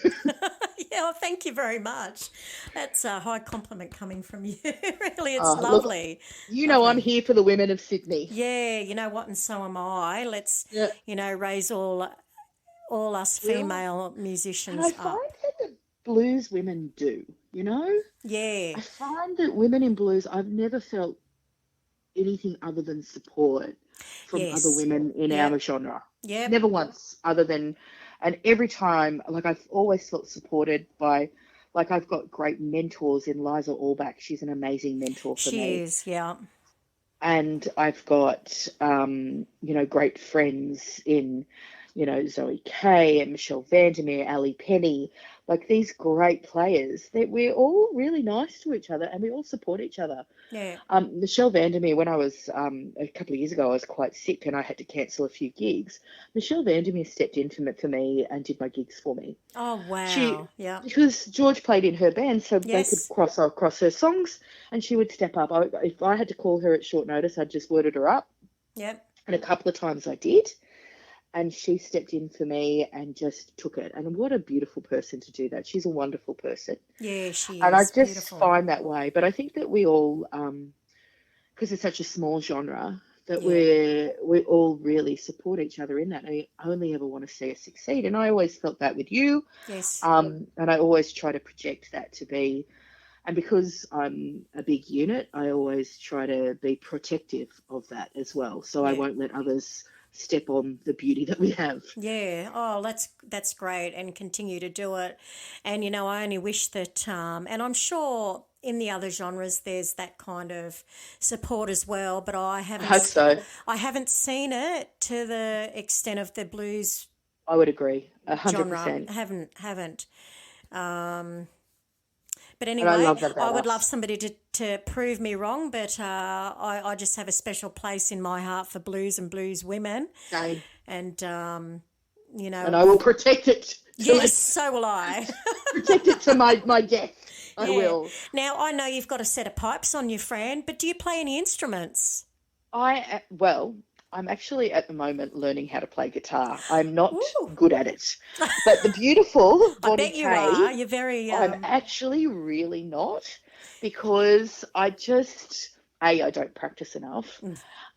Yeah, well, thank you very much. That's a high compliment coming from you. Really, it's Look, lovely. I'm Lovely. here for the women of Sydney. Yeah, you know what, and so am I. Let's, Yeah. raise all us Will. female And I musicians find up. that the blues women do, you know? Yeah. I find that women in blues, I've never felt anything other than support from other Yes. women in our Yep. genre. Yep. Never once, other than, and every time, like I've always felt supported by, like I've got great mentors in Liza Allback. She's an amazing mentor for She me. is. Yeah. And I've got, great friends in Zoe Kay and Michelle Vandermeer, Ali Penny, like these great players that we're all really nice to each other and we all support each other. Yeah. Michelle Vandermeer, when I was a couple of years ago, I was quite sick and I had to cancel a few gigs. Michelle Vandermeer stepped in for me and did my gigs for me. Oh, wow. Yeah. Because George played in her band, so they could Yes. cross her songs, and she would step up. If I had to call her at short notice, I'd just worded her up. Yep. And a couple of times I did. And she stepped in for me and just took it. And what a beautiful person to do that. She's a wonderful person. Yeah, she is. And I just beautiful. find that way. But I think that we all, because it's such a small genre, that we all really support each other in that. I only ever want to see us succeed. And I always felt that with you. Yes. And I always try to project that to be, and because I'm a big unit, I always try to be protective of that as well. So I won't let others step on the beauty that we have. Yeah. Oh, that's great, and continue to do it. And I only wish that, and I'm sure in the other genres there's that kind of support as well. But I hope so. I haven't seen it to the extent of the blues. I would agree, 100%. Genre. Haven't. But anyway, I would love somebody to prove me wrong, but I just have a special place in my heart for blues and blues women. Same. And, And I will protect it. Yes, so will I. Protect it to my death. I will. Now, I know you've got a set of pipes on you, Fran, but do you play any instruments? I'm actually at the moment learning how to play guitar. I'm not good at it. But the beautiful Bonnie I bet you are. You're very... I'm actually really not, because I just, A, I don't practice enough.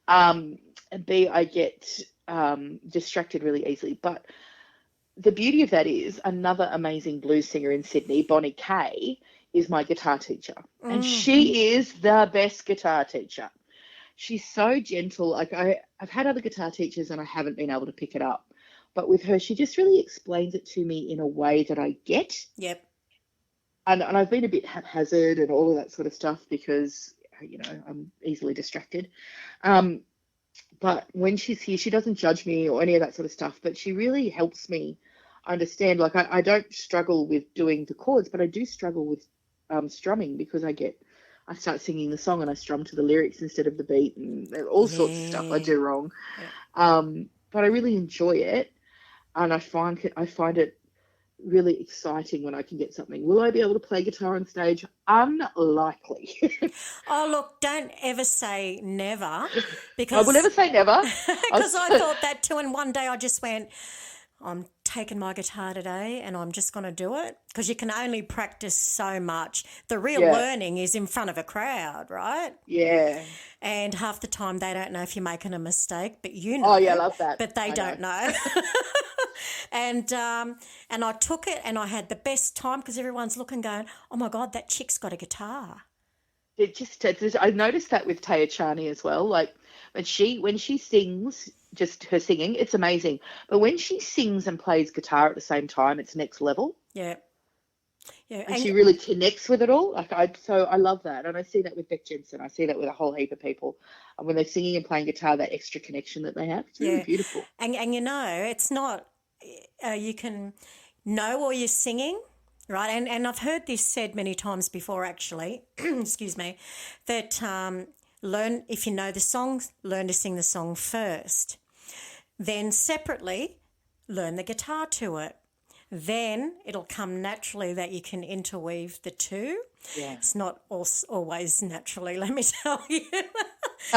And B, I get distracted really easily. But the beauty of that is another amazing blues singer in Sydney, Bonnie Kay, is my guitar teacher. And she is the best guitar teacher. She's so gentle. Like I've had other guitar teachers and I haven't been able to pick it up. But with her, she just really explains it to me in a way that I get. Yep. And I've been a bit haphazard and all of that sort of stuff because, I'm easily distracted. But when she's here, she doesn't judge me or any of that sort of stuff. But she really helps me understand. Like I don't struggle with doing the chords, but I do struggle with strumming because I start singing the song and I strum to the lyrics instead of the beat and all sorts of stuff I do wrong. Yeah. But I really enjoy it, and I find it really exciting when I can get something. Will I be able to play guitar on stage? Unlikely. Oh, look, don't ever say never. Because I will never say never. Because I thought that too, and one day I just went, I'm taking my guitar today and I'm just going to do it, because you can only practice so much. The real learning is in front of a crowd, right? Yeah. And half the time they don't know if you're making a mistake, but you know. Oh, yeah, I love that. But they don't know. And I took it and I had the best time because everyone's looking going, oh, my God, that chick's got a guitar. I noticed that with Taya Charney as well. Like when she sings, just her singing, it's amazing. But when she sings and plays guitar at the same time, it's next level. Yeah. Yeah. And she really connects with it all. So I love that. And I see that with Beck Jensen. I see that with a whole heap of people. And when they're singing and playing guitar, that extra connection that they have, it's really beautiful. And it's not, you can know while you're singing, right? And I've heard this said many times before, actually, excuse me, that learn, if you know the song, learn to sing the song first. Then separately, learn the guitar to it. Then it'll come naturally that you can interweave the two. Yeah. It's not always naturally, let me tell you.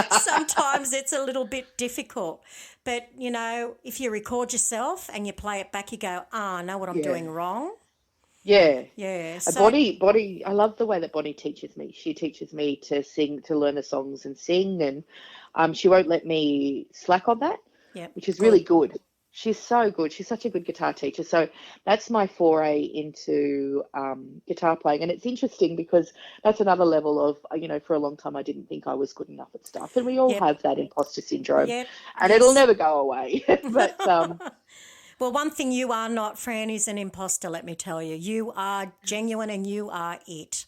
Sometimes it's a little bit difficult. But, if you record yourself and you play it back, you go, I know what I'm doing wrong. Yeah. Yeah. So, Bonnie, I love the way that Bonnie teaches me. She teaches me to sing, to learn the songs and sing, and she won't let me slack on that, which is really good. She's so good. She's such a good guitar teacher. So that's my foray into guitar playing. And it's interesting because that's another level of, for a long time I didn't think I was good enough at stuff. And we all have that imposter syndrome. Yep. And it'll never go away. But well, one thing you are not, Fran, is an imposter, let me tell you. You are genuine and you are it.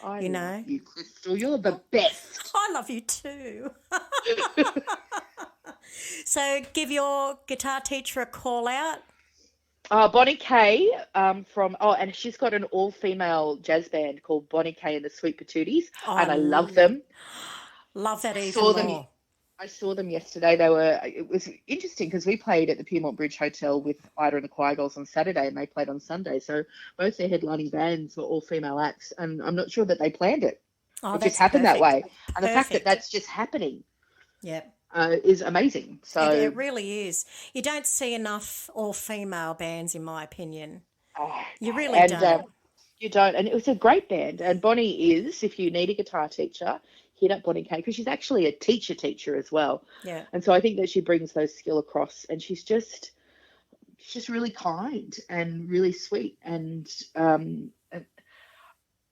I love you, Crystal. You're the best. I love you too. So give your guitar teacher a call out. Bonnie Kay and she's got an all-female jazz band called Bonnie Kay and the Sweet Patooties, and I love them. Love that even Saw them. more. I saw them yesterday. It was interesting because we played at the Piedmont Bridge Hotel with Ida and the Choir Girls on Saturday, and they played on Sunday. So both their headlining bands were all female acts, and I'm not sure that they planned it. It just happened that way. And the fact that that's just happening. Yep. Is amazing. So it really is. You don't see enough all-female bands, in my opinion. You really don't. You don't. And it was a great band. And Bonnie is, if you need a guitar teacher, hit up Bonnie Kay, because she's actually a teacher as well. Yeah. And so I think that she brings those skill across, and she's just really kind and really sweet, and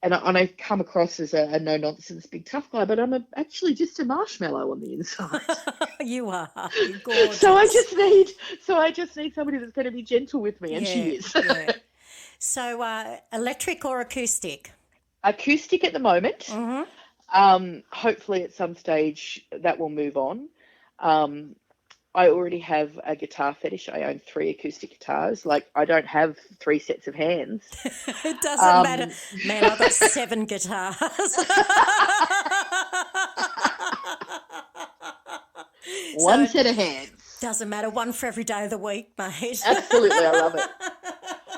I come across as a no-nonsense big tough guy, but I'm actually just a marshmallow on the inside. You are. You're gorgeous. So I just need somebody that's going to be gentle with me, and she is. Yeah. So electric or acoustic? Acoustic at the moment. Mm-hmm. Hopefully at some stage that will move on. I already have a guitar fetish. I own 3 acoustic guitars. Like, I don't have 3 sets of hands. It doesn't matter. Man, I've got 7 guitars. One set of hands. Doesn't matter. One for every day of the week, mate. Absolutely. I love it.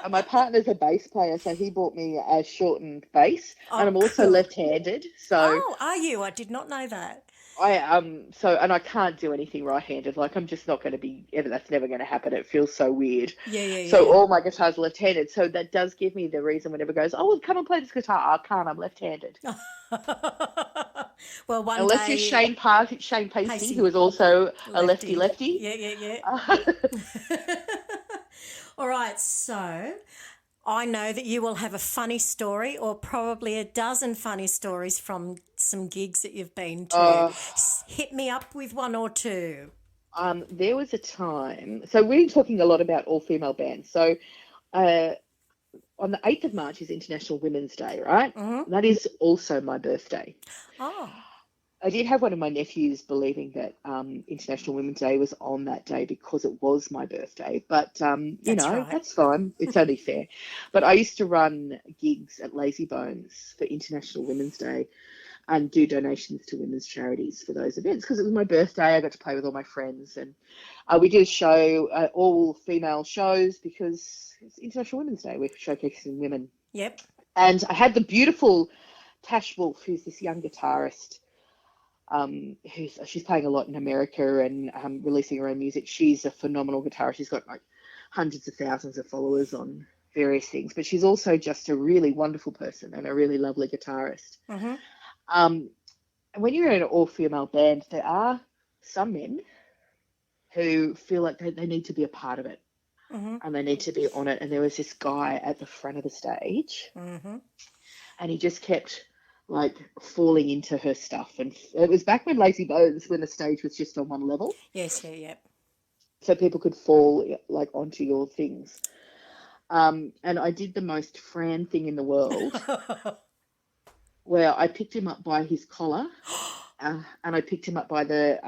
And my partner's a bass player, so he bought me a shortened bass. And I'm also left-handed. So. Oh, are you? I did not know that. And I can't do anything right-handed. Like, I'm just not going to be ever. That's never going to happen. It feels so weird. Yeah. So all my guitars are left-handed. So that does give me the reason whenever it goes, oh, well, come and play this guitar. I can't. I'm left-handed. Well, unless you're Shane Pacey, who is also a lefty. Yeah. All right. So I know that you will have a funny story, or probably a dozen funny stories from some gigs that you've been to. Hit me up with 1 or 2. There was a time, so we're talking a lot about all-female bands. So on the 8th of March is International Women's Day, right? Mm-hmm. That is also my birthday. Oh. I did have one of my nephews believing that International Women's Day was on that day because it was my birthday. But, that's fine. It's only fair. But I used to run gigs at Lazy Bones for International Women's Day and do donations to women's charities for those events because it was my birthday. I got to play with all my friends. And we did a show, all-female shows, because it's International Women's Day. We're showcasing women. Yep. And I had the beautiful Tash Wolfe, who's this young guitarist. She's playing a lot in America and releasing her own music. She's a phenomenal guitarist. She's got like hundreds of thousands of followers on various things, but she's also just a really wonderful person and a really lovely guitarist. Mm-hmm. And when you're in an all-female band, there are some men who feel like they need to be a part of it. Mm-hmm. And they need to be on it. And there was this guy at the front of the stage, mm-hmm. and he just kept like falling into her stuff. And it was back when Lazy Bones, when the stage was just on one level. Yes, yeah. So people could fall like onto your things. And I did the most Fran thing in the world where I picked him up by his collar. And I picked him up by the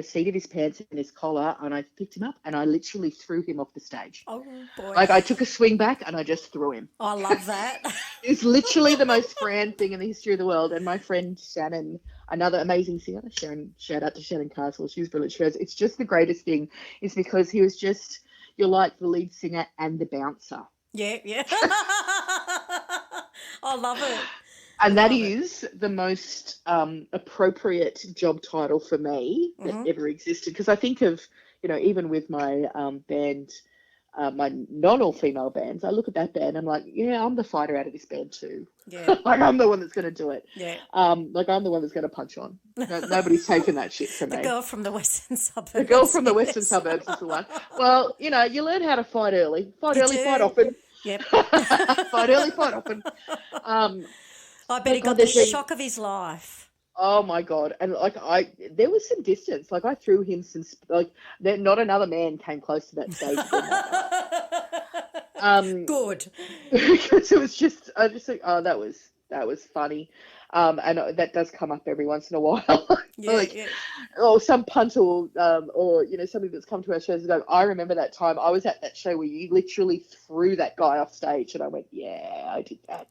seat of his pants and his collar, and I picked him up and I literally threw him off the stage. Oh, boy. Like, I took a swing back and I just threw him. I love that. It's literally the most Fran thing in the history of the world. And my friend Shannon, another amazing singer, shout out to Shannon Castle, she's brilliant. She goes, it's just the greatest thing. It's because he was just, you're like the lead singer and the bouncer. Yeah. I love it. And that is the most appropriate job title for me that mm-hmm. ever existed. Because I think of, even with my band, my non-all-female bands, I look at that band and I'm like, yeah, I'm the fighter out of this band too. Yeah. Like, I'm the one that's going to do it. Yeah. Like, I'm the one that's going to punch on. Nobody's taking that shit from me. The girl from the western suburbs. The girl from the western suburbs is the one. Well, you learn how to fight early. Fight fight often. Yep. Fight early, fight often. I bet he got the shock of his life. Oh my God. And there was some distance. Like, I threw him not another man came close to that stage again. Good. Because it was just, I just think, that was funny. And that does come up every once in a while. Yeah, Like, yeah. or some punter or somebody that's come to our shows and go, I remember that time I was at that show where you literally threw that guy off stage, and I went, yeah, I did that.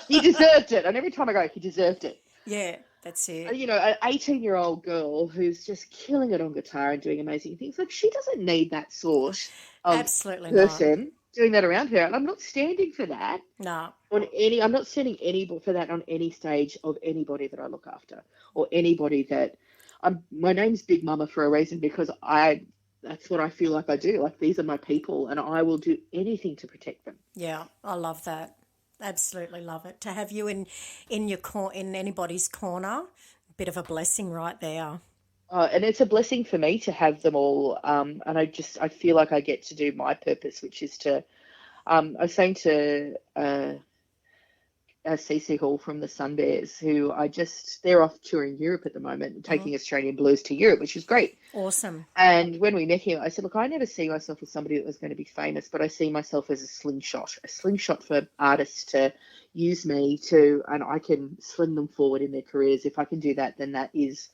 He deserved it. And every time I go, he deserved it. Yeah, that's it. An 18-year-old girl who's just killing it on guitar and doing amazing things. Like, she doesn't need that sort of Absolutely person doing that around her. And I'm not standing for that. No. I'm not standing for that on any stage of anybody that I look after, or anybody that my name's Big Mama for a reason, because that's what I feel like I do. Like, these are my people, and I will do anything to protect them. Yeah, I love that. Absolutely love it. To have you in anybody's corner, a bit of a blessing right there. And it's a blessing for me to have them all. And I feel like I get to do my purpose, which is to, I was saying to CC Hall from the Sunbears, who they're off touring Europe at the moment, taking Australian blues to Europe, which is great. Awesome. And when we met him, I said, look, I never see myself as somebody that was going to be famous, but I see myself as a slingshot for artists to use me to, and I can sling them forward in their careers. If I can do that, then that is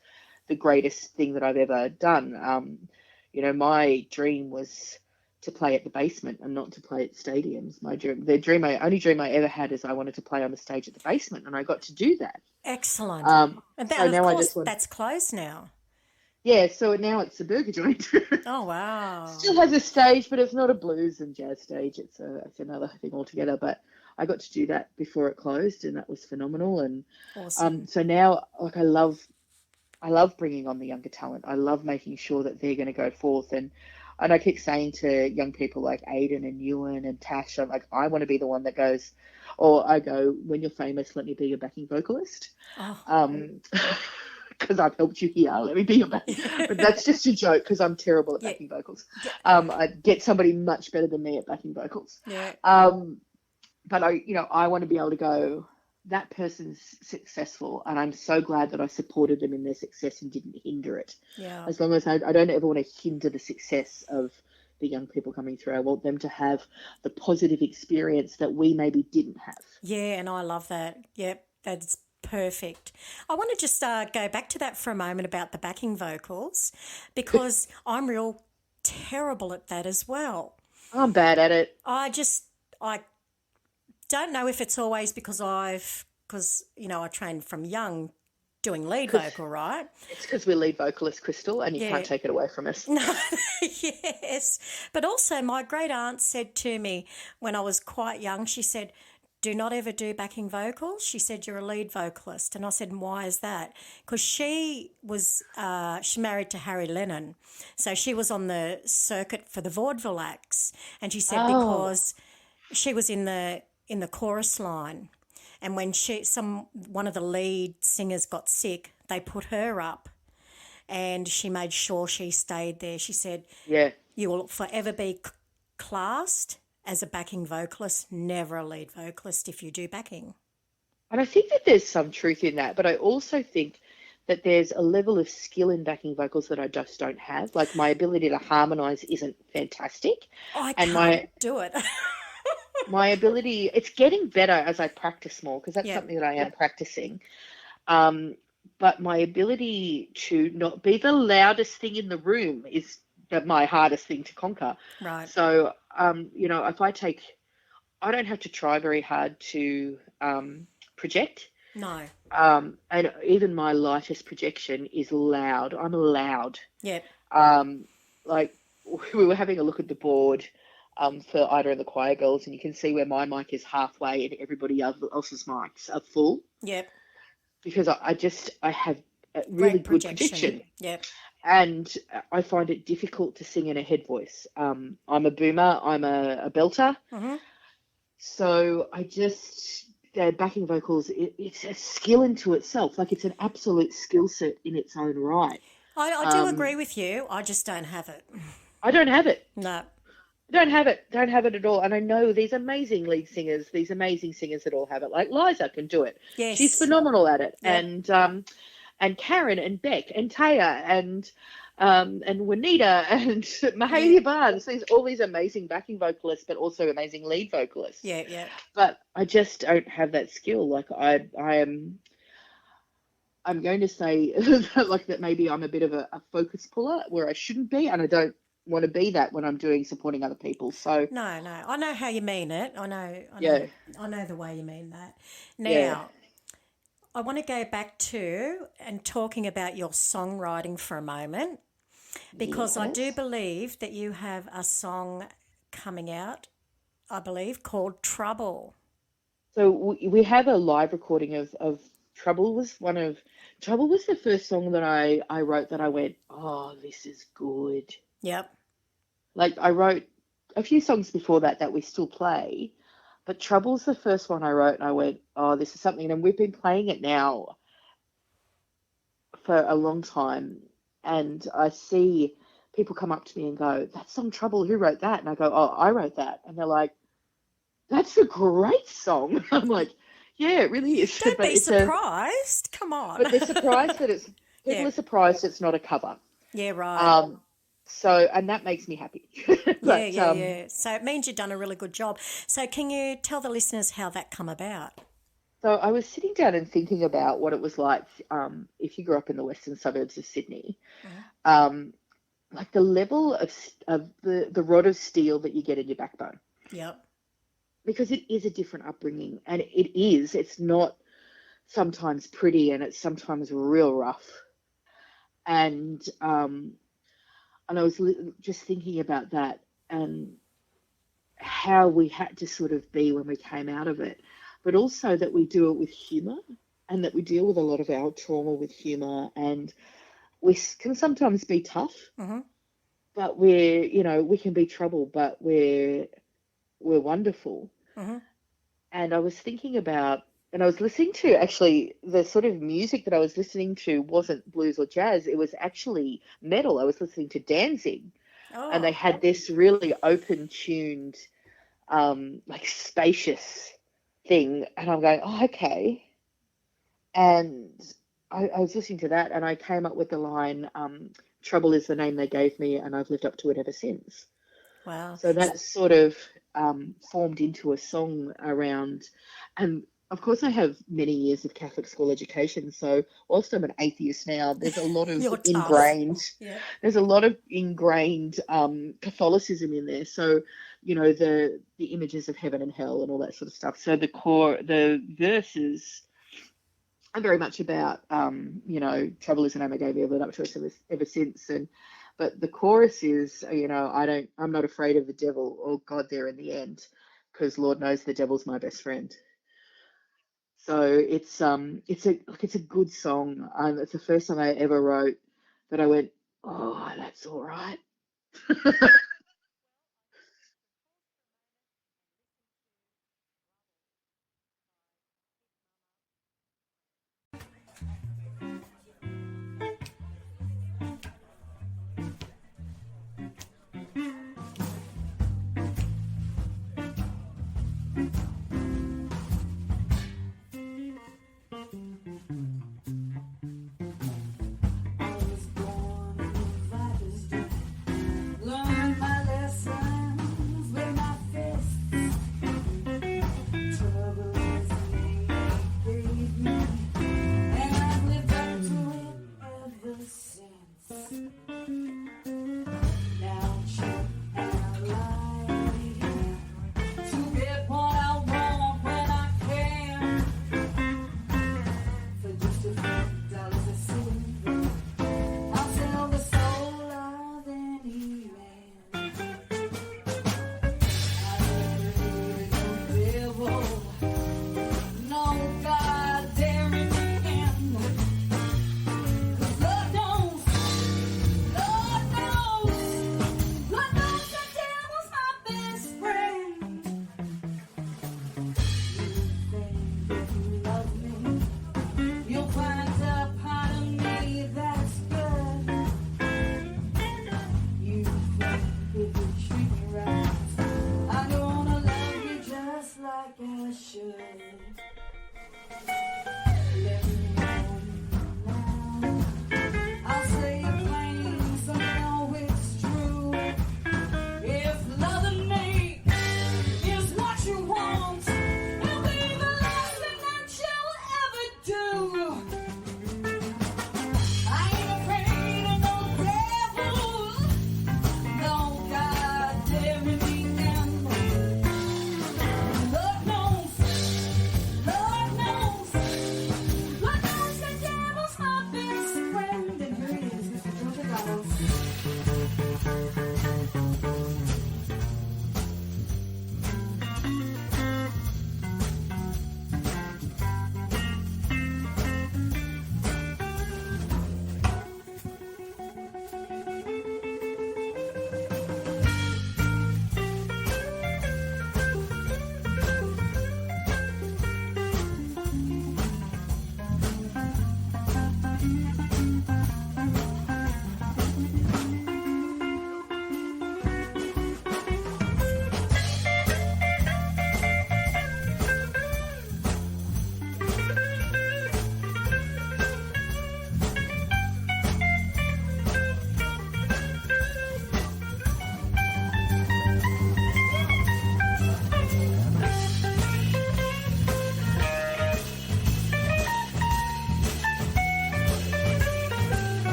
the greatest thing that I've ever done. My dream was to play at the Basement and not to play at stadiums. The only dream I ever had is I wanted to play on the stage at the Basement, and I got to do that. Excellent. And so now I just want. That's closed now. Yeah, so now it's a burger joint. Oh, wow. Still has a stage, but it's not a blues and jazz stage. It's another thing altogether. But I got to do that before it closed, and that was phenomenal. And awesome. So now, like, I love bringing on the younger talent. I love making sure that they're going to go forth. And I keep saying to young people like Aiden and Ewan and Tash, I'm like, I want to be the one that goes, or I go, when you're famous, let me be your backing vocalist. Oh. Because I've helped you here. Let me be your backing. But that's just a joke, because I'm terrible at backing vocals. I'd get somebody much better than me at backing vocals. Yeah. But I want to be able to go, that person's successful, and I'm so glad that I supported them in their success and didn't hinder it. Yeah. As long as I don't ever want to hinder the success of the young people coming through. I want them to have the positive experience that we maybe didn't have. Yeah, and I love that. Yep, that's perfect. I want to just go back to that for a moment about the backing vocals, because I'm real terrible at that as well. I'm bad at it. I don't know if it's always because I trained from young doing lead vocal, right? It's because we're lead vocalists, Crystal, and you can't take it away from us. No, yes. But also my great aunt said to me when I was quite young, she said, do not ever do backing vocals. She said, you're a lead vocalist. And I said, why is that? Because she married to Harry Lennon. So she was on the circuit for the vaudeville acts. And she said because she was in the chorus line, and when one of the lead singers got sick, they put her up, and she made sure she stayed there. She said, "Yeah, you will forever be classed as a backing vocalist, never a lead vocalist if you do backing." And I think that there's some truth in that, but I also think that there's a level of skill in backing vocals that I just don't have. Like, my ability to harmonise isn't fantastic. I can't do it. My ability, it's getting better as I practice more, because that's something that I am practicing. But my ability to not be the loudest thing in the room is my hardest thing to conquer. Right. So, if I don't have to try very hard to project. No. And even my lightest projection is loud. I'm loud. Yeah. Like, we were having a look at the board for Ida and the Choir Girls, and you can see where my mic is halfway and everybody else's mics are full. Yep. Because I have a really good projection. Yep. And I find it difficult to sing in a head voice. I'm a boomer. I'm a belter. Mm-hmm. So backing vocals, it's a skill into itself. Like, it's an absolute skill set in its own right. I do agree with you. I just don't have it. I don't have it. No. Don't have it at all. And I know these amazing lead singers, these amazing singers that all have it. Like Liza can do it. Yes. She's phenomenal at it. Yep. And Karen and Beck and Taya and and Juanita and Mahalia Barnes. All these amazing backing vocalists, but also amazing lead vocalists. Yeah, yeah. But I just don't have that skill. Like I'm going to say like that maybe I'm a bit of a focus puller where I shouldn't be, and I don't want to be that when I'm doing supporting other people. So No, I know how you mean it. yeah, I know the way you mean that. yeah, Now, I want to go back to and talking about your songwriting for a moment, because I do yes. believe that you have a song coming out, I believe, called Trouble. So we have a live recording of Trouble was the first song that I wrote that I went, oh, this is good. Yep. Like I wrote a few songs before that we still play, but Trouble's the first one I wrote and I went, oh, this is something. And we've been playing it now for a long time. And I see people come up to me and go, that song Trouble, who wrote that? And I go, oh, I wrote that. And they're like, that's a great song. I'm like, yeah, it really is. Don't But be surprised. Come on. but they're surprised that it's people Yeah. are surprised it's not a cover. Yeah, right. So and that makes me happy. Yeah, But yeah. So it means you've done a really good job. So can you tell the listeners how that come about? so I was sitting down and thinking about what it was like if you grew up in the western suburbs of Sydney, um, like the level of the rod of steel that you get in your backbone, Yep. because it is a different upbringing, and it's not sometimes pretty, and it's sometimes real rough, and I was just thinking about that and how we had to sort of be when we came out of it, but also that we do it with humor and that we deal with a lot of our trauma with humor, and we can sometimes be tough, Mm-hmm. but we can be trouble, but we're wonderful. Mm-hmm. And I was thinking about, and I was listening to actually the sort of music that I was listening to wasn't blues or jazz, it was actually metal. I was listening to Danzig, and they Oh, had this really open tuned, like spacious thing. And I'm going, oh, okay. And I was listening to that and I came up with the line, trouble is the name they gave me, and I've lived up to it ever since. wow. So that sort of formed into a song around, and of course I have many years of Catholic school education. So whilst I'm an atheist now, You're tough. Yeah. there's a lot of ingrained Catholicism in there. So the images of heaven and hell and all that sort of stuff. So the verses are very much about trouble is the name I gave you, I've lived up to it ever since, but the chorus is, I'm not afraid of the devil or God there in the end, because Lord knows the devil's my best friend. So it's a good song. It's the first song I ever wrote that I went, oh, that's all right. Learn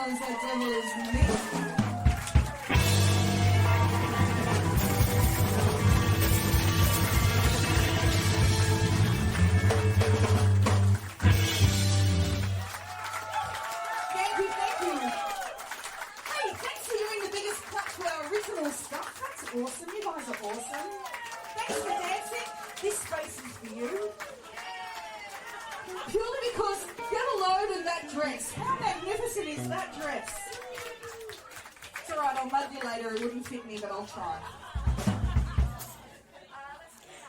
ones that devil is me. Thank you, thank you. Hey, thanks for doing the biggest clap to our original stuff. That's awesome. You guys are awesome. Thanks for dancing. This space is for you. Purely because get a load of that dress. How magnificent is that dress? It's all right, I'll mug you later. It wouldn't fit me, but I'll try.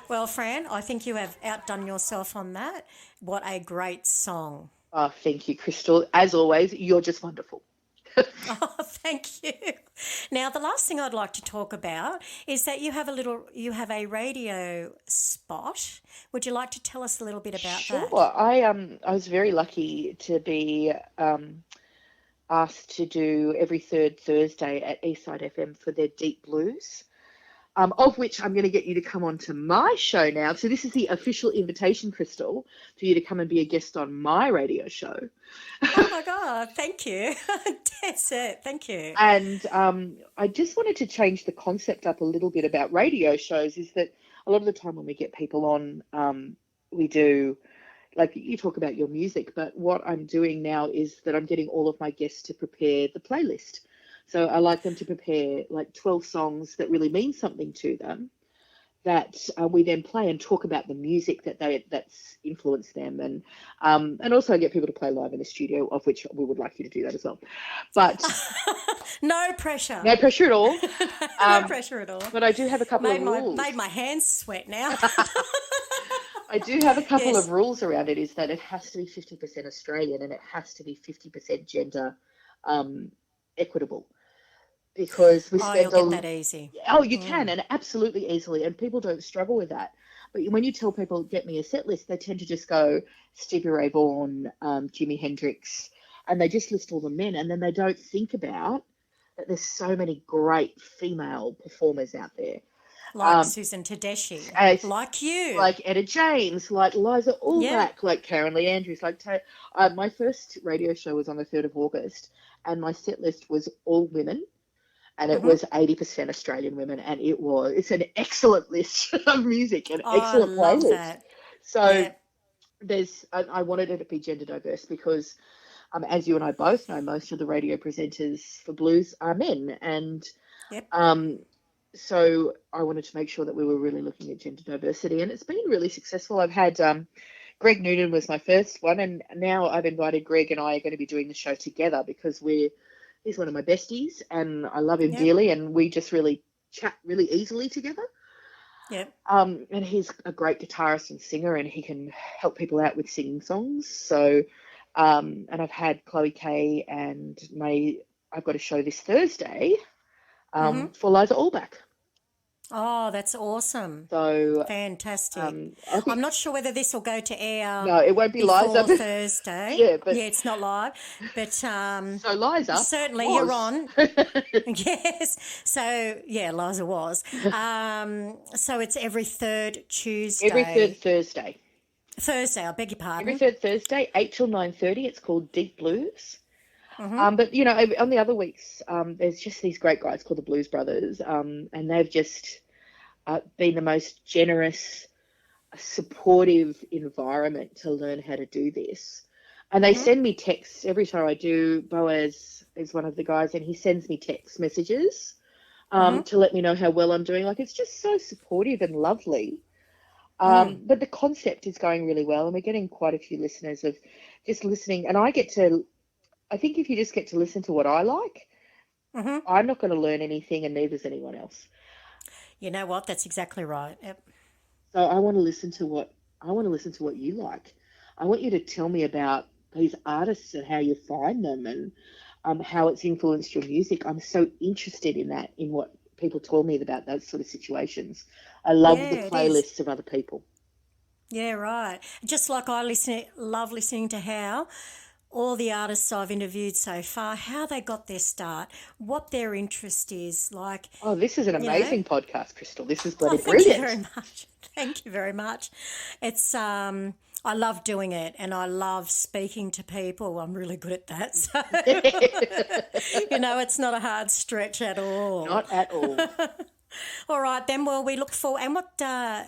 Well, Fran, I think you have outdone yourself on that. What a great song. Oh, thank you, Crystal. As always, you're just wonderful. Oh, thank you. Now, the last thing I'd like to talk about is that you have a radio spot. Would you like to tell us a little bit about that? Sure. I was very lucky to be asked to do every third Thursday at Eastside FM for their Deep Blues, of which I'm going to get you to come on to my show now. So this is the official invitation, Crystal, for you to come and be a guest on my radio show. Oh, my God. Thank you. That's it. Thank you. And I just wanted to change the concept up a little bit about radio shows, is that a lot of the time when we get people on, we do, like you talk about your music, but what I'm doing now is that I'm getting all of my guests to prepare the playlist. So I like them to prepare like 12 songs that really mean something to them, that we then play and talk about the music that's influenced them, and also I get people to play live in the studio, of which we would like you to do that as well. But no pressure. No pressure at all. No pressure at all. But I do have a couple of rules. Made my hands sweat now. I do have a couple of rules around it, is that it has to be 50% Australian and it has to be 50% gender equitable. Because we spend you'll get that easy. Oh, you can, and absolutely easily, and people don't struggle with that. But when you tell people, get me a set list, they tend to just go Stevie Ray Vaughan, Jimi Hendrix, and they just list all the men, and then they don't think about that there's so many great female performers out there. Like Susan Tedeschi, like you. Like Etta James, like Liza Allback, like Karen Lee Andrews. Like my first radio show was on the 3rd of August, and my set list was all women. And it was 80% Australian women, and it's an excellent list of music, an excellent playlist. That. So I wanted it to be gender diverse because, as you and I both know, most of the radio presenters for blues are men, and so I wanted to make sure that we were really looking at gender diversity, and it's been really successful. I've had Greg Noonan was my first one, and now I've invited Greg, and I are going to be doing the show together because he's one of my besties, and I love him dearly, and we just really chat really easily together. Yep. And he's a great guitarist and singer, and he can help people out with singing songs. So, and I've had Chloe Kay and I've got a show this Thursday for Liza Allback. Oh, that's awesome. So fantastic. I'm not sure whether this will go to air. No, it won't be Liza. Thursday. It's not live. But so Liza certainly was. You're on. Yes. So Liza was. So it's every third Tuesday. Every third Thursday. Thursday, I beg your pardon. Every third Thursday, 8 till 9:30. It's called Deep Blues. But, on the other weeks, there's just these great guys called the Blues Brothers, and they've just been the most generous, supportive environment to learn how to do this. And they send me texts every time I do. Boaz is one of the guys, and he sends me text messages to let me know how well I'm doing. Like, it's just so supportive and lovely. But the concept is going really well, and we're getting quite a few listeners of just listening. And I think if you just get to listen to what I like, I'm not going to learn anything, and neither is anyone else. You know what? That's exactly right. Yep. So I want to listen to what you like. I want you to tell me about these artists and how you find them, and how it's influenced your music. I'm so interested in that, in what people tell me about those sort of situations. I love the playlists of other people. Yeah, right. Just like I love listening to how all the artists I've interviewed so far, how they got their start, what their interest is. Like, Oh, this is an amazing podcast, Crystal. This is bloody thank you brilliant. very much. Thank you very much. It's I love doing it, and I love speaking to people. I'm really good at that. So, it's not a hard stretch at all. Not at all. All right, then. Well, we look forward. And what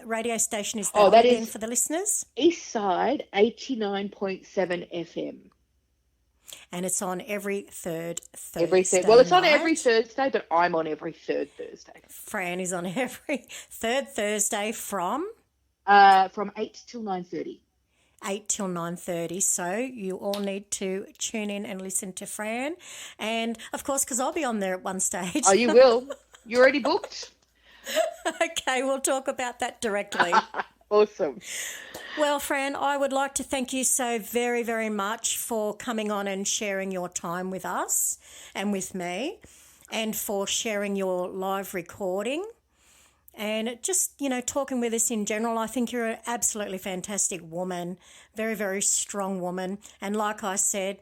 radio station is that? Oh, that again is for the listeners. Eastside 89.7 FM. And it's on every third Thursday. Well, it's on night. every Thursday, but I'm on every third Thursday. Fran is on every third Thursday from 8 till 9:30. 8 till 9:30. So you all need to tune in and listen to Fran. And, of course, because I'll be on there at one stage. Oh, you will? You're already booked? Okay, we'll talk about that directly. Awesome. Well, Fran, I would like to thank you so very, very much for coming on and sharing your time with us and with me, and for sharing your live recording and just, talking with us in general. I think you're an absolutely fantastic woman, very, very strong woman. And like I said,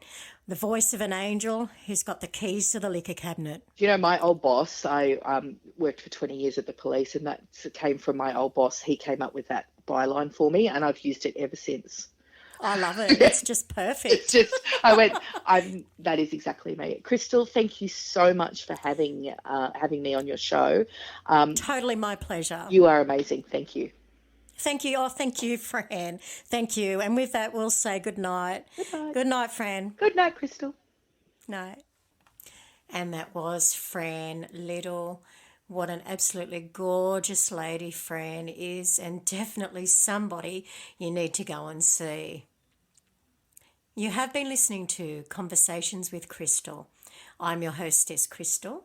the voice of an angel who's got the keys to the liquor cabinet. Do you know my old boss? I worked for 20 years at the police, and that came from my old boss. He came up with that byline for me, and I've used it ever since. I love it. It's just perfect. It's just, that is exactly me. Crystal, thank you so much for having me on your show. Totally my pleasure. You are amazing. Thank you. Thank you. Oh, thank you, Fran. Thank you. And with that, we'll say good night. Good night. Good night, Fran. Good night, Crystal. Night. And that was Fran Liddle. What an absolutely gorgeous lady Fran is, and definitely somebody you need to go and see. You have been listening to Conversations with Crystal. I'm your hostess, Crystal,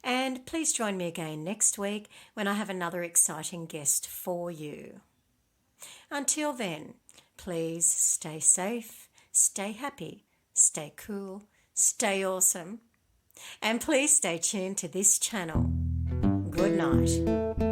and please join me again next week when I have another exciting guest for you. Until then, please stay safe, stay happy, stay cool, stay awesome, and please stay tuned to this channel. Good night.